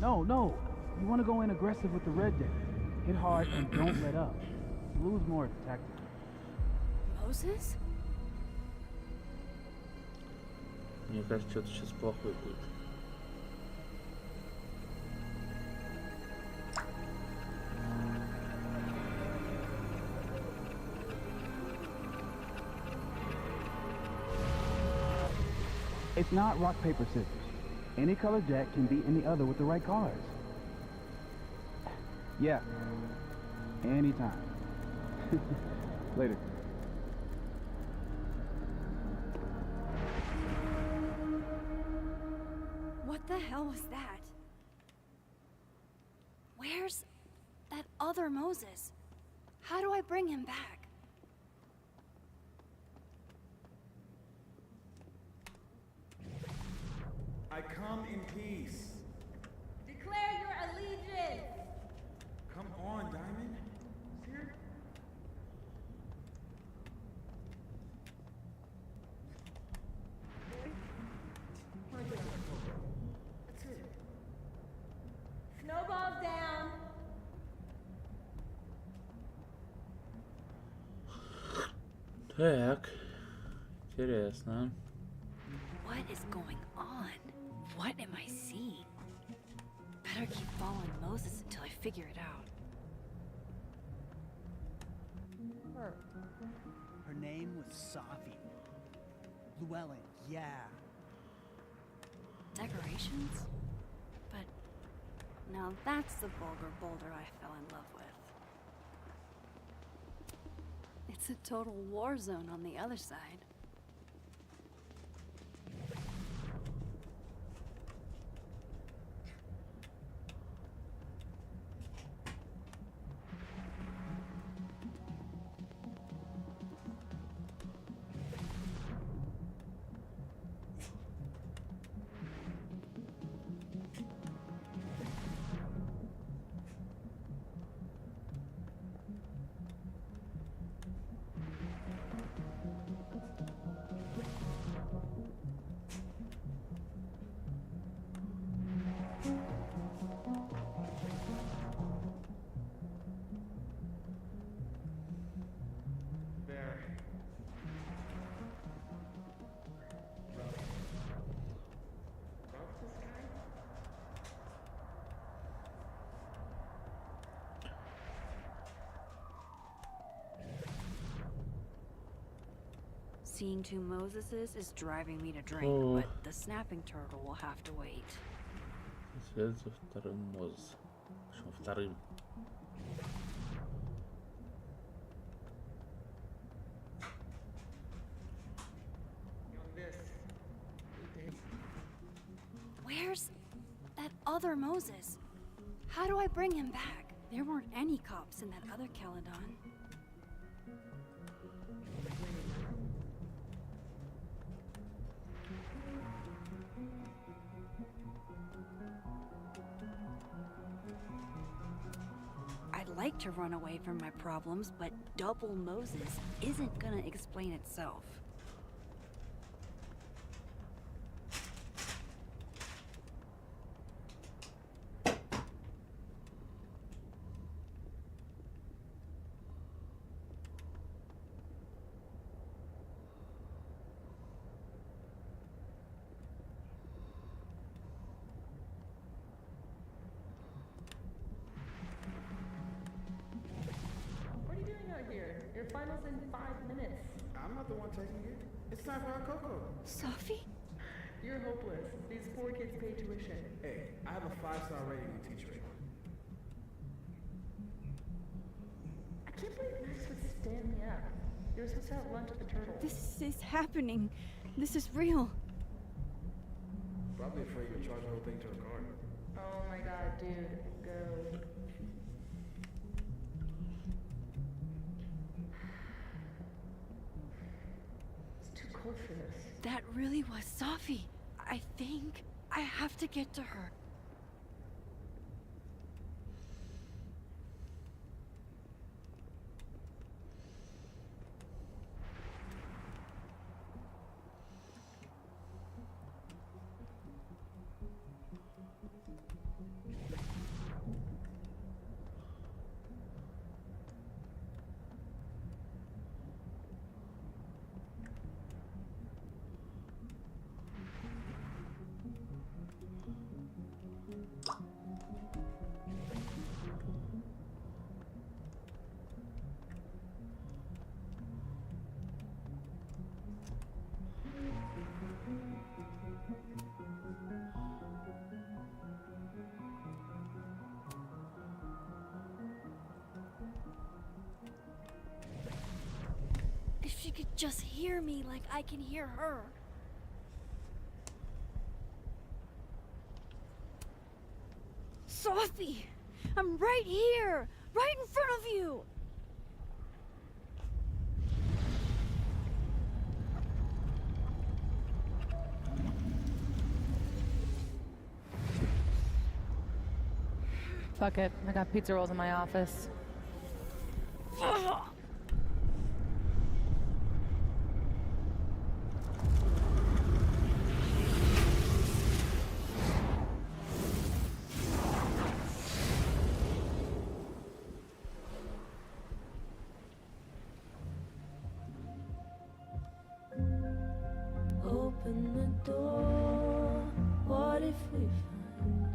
No, no. You want to go in aggressive with the red deck. Hit hard and don't let up. Lose more tactically. Moses? Мне кажется, что-то сейчас плохое будет. It's not rock, paper, scissors. Any color deck can beat any other with the right cards. Yeah. Anytime. Later. What the hell was that? Where's that other Moses? How do I bring him back? I come in peace. Declare your allegiance. Come on, Diamond. Here. That's it. Так, интересно. What is going on? What am I seeing? Better keep following Moses until I figure it out. Her name was Safi. Llewellyn, yeah. Decorations? But now that's the vulgar boulder I fell in love with. It's a total war zone on the other side. Seeing two Moseses is driving me to drink, but the snapping turtle will have to wait. Связь со вторым Мозесом. Почему вторым? Where's that other Moses? How do I bring him back? There weren't any cops in that other Caledon. I'd like to run away from my problems, but double Moses isn't gonna explain itself. Your final's in 5 minutes. I'm not the one taking it. It's time for our Coco. Sophie? You're hopeless. These poor kids pay tuition. Hey, I have a 5-star rating on teacher. I can't believe Max would stand me up. You were supposed to have lunch at the Turtle. This is happening. This is real. Probably afraid you'll charge the whole thing to her card. Oh my god, dude. Go. For this. That really was Sophie. I think I have to get to her. If she could just hear me like I can hear her. Sophie! I'm right here! Right in front of you! Fuck it. I got pizza rolls in my office. open the door. What if we find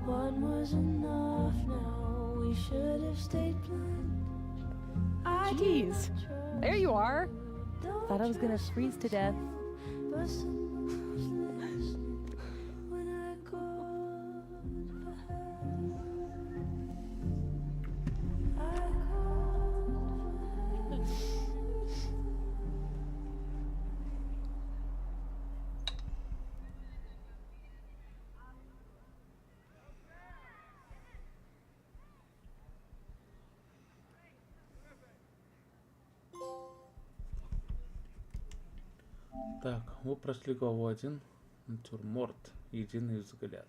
one was enough now? We should have stayed blind. Jeez, there you are. Thought I was gonna freeze to death. But someone was listening when I called for help. I called for help. Так, мы прошли главу 1. Натюрморт. Единый взгляд.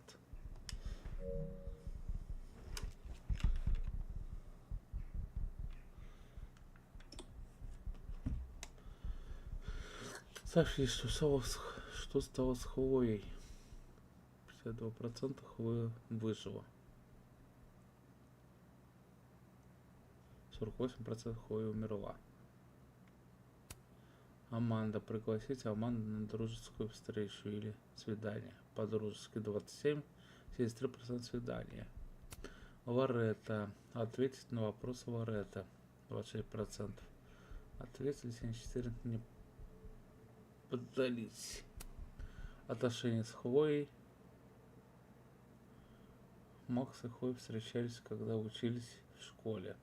Сообщи, что стало с Хлоей. 52% Хлоя выжила. 48% Хлоя умерла. Аманда. Пригласите Аманду на дружескую встречу или свидание. По-дружески 27, 73% свидания. Лоретта. Ответить на вопросы Лоретта. 26%. Ответили 74%. Не поддались. Отношения с Хлоей. Макс и Хлоя встречались, когда учились в школе.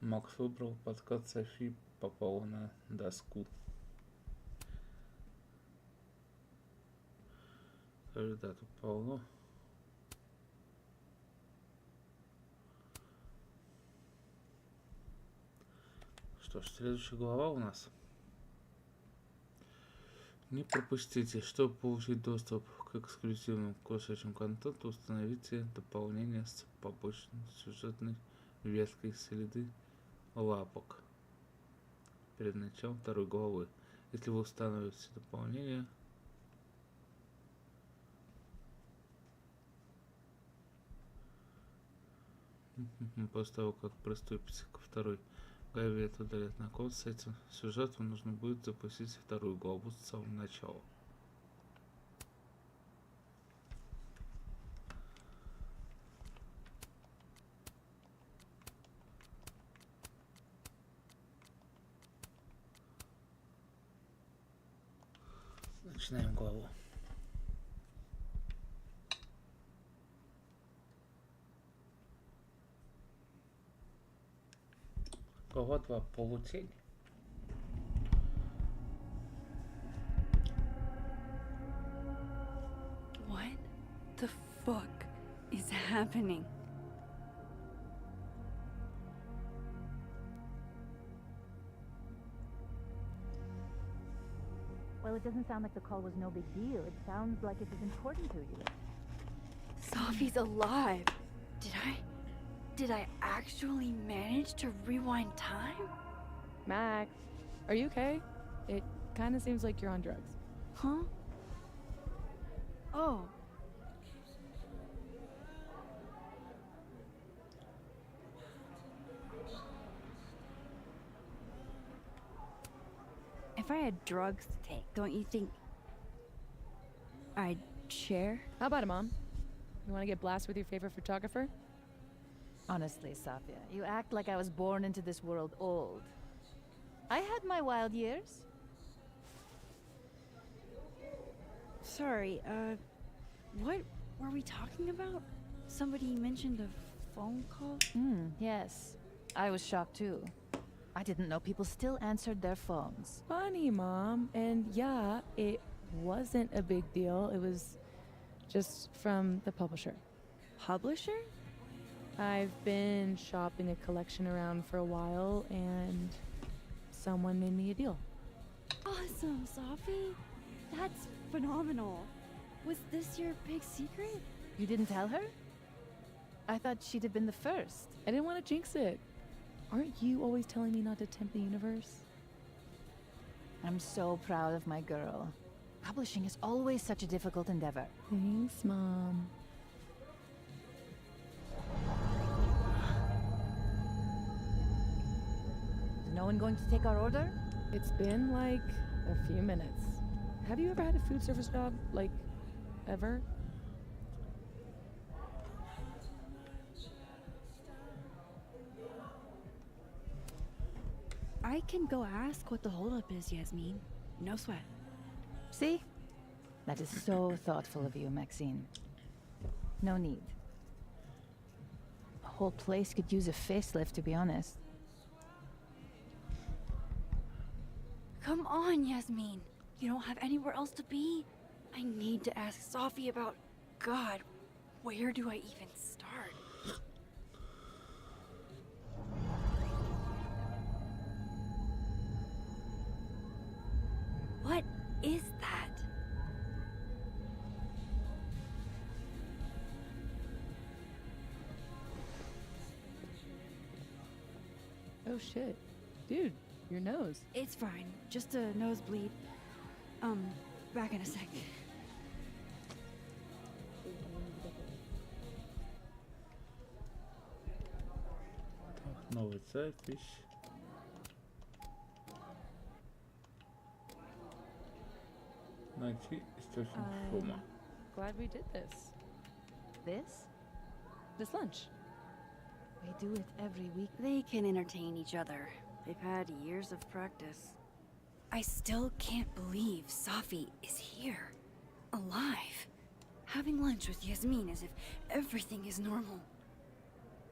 Макс выбрал подкат Софи, попала на доску. Да, тут полно. Что ж, следующая глава у нас. Не пропустите. Чтобы получить доступ к эксклюзивному кошачьему контенту, установите дополнение с побочной сюжетной веткой следы лапок перед началом второй главы. Если вы установите дополнение, после того, как приступите ко второй главе, это удалит на код. С этим сюжетом нужно будет запустить вторую главу с самого начала. Начинаем главу. Глава 2. Полутень. What the fuck is happening? Well, it doesn't sound like the call was no big deal. It sounds like it was important to you. Sophie's alive. Did I actually manage to rewind time? Max, are you okay? It kind of seems like you're on drugs. Huh? Oh. If I had drugs to take, don't you think I'd share? How about it, Mom? You want to get blasted with your favorite photographer? Honestly, Sophia, you act like I was born into this world old. I had my wild years. Sorry, what were we talking about? Somebody mentioned a phone call? Yes. I was shocked too. I didn't know people still answered their phones. Funny, Mom. And yeah, it wasn't a big deal. It was just from the publisher. Publisher? I've been shopping a collection around for a while, and someone made me a deal. Awesome, Sophie. That's phenomenal. Was this your big secret? You didn't tell her? I thought she'd have been the first. I didn't want to jinx it. Aren't you always telling me not to tempt the universe? I'm so proud of my girl. Publishing is always such a difficult endeavor. Thanks, Mom. Is no one going to take our order? It's been like a few minutes. have you ever had a food service job? Like, ever? I can go ask what the holdup is, Yasmin. No sweat. See? That is so thoughtful of you, Maxine. No need. The whole place could use a facelift, to be honest. Come on, Yasmin. You don't have anywhere else to be? I need to ask Sophie about... God, where do I even start? What is that? Oh shit. Dude, your nose. It's fine. Just a nosebleed. Back in a sec. Новая запись. Найти источник шума. Glad we did this. This? This lunch. We do it every week. They can entertain each other. They've had years of practice. I still can't believe Sophie is here. Alive. Having lunch with Yasmin as if everything is normal.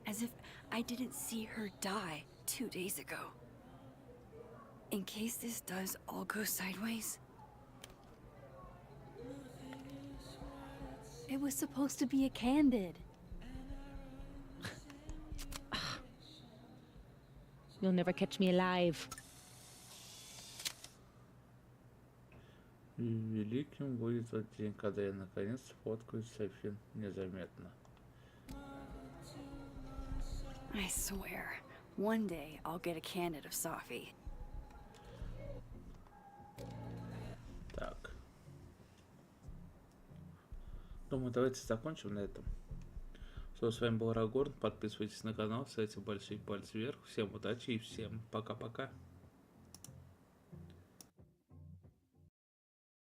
As if I didn't see her die 2 days ago. In case this does all go sideways. It was supposed to be a candid. You'll never catch me alive. Великим будет тот день, когда я наконец сфоткаюсь с Софи незаметно. I swear, one day I'll get a candid of Sophie. Так. Думаю, давайте закончим на этом. Все, с вами был Арагорн. Подписывайтесь на канал, ставьте большие пальцы вверх. Всем удачи и всем пока-пока.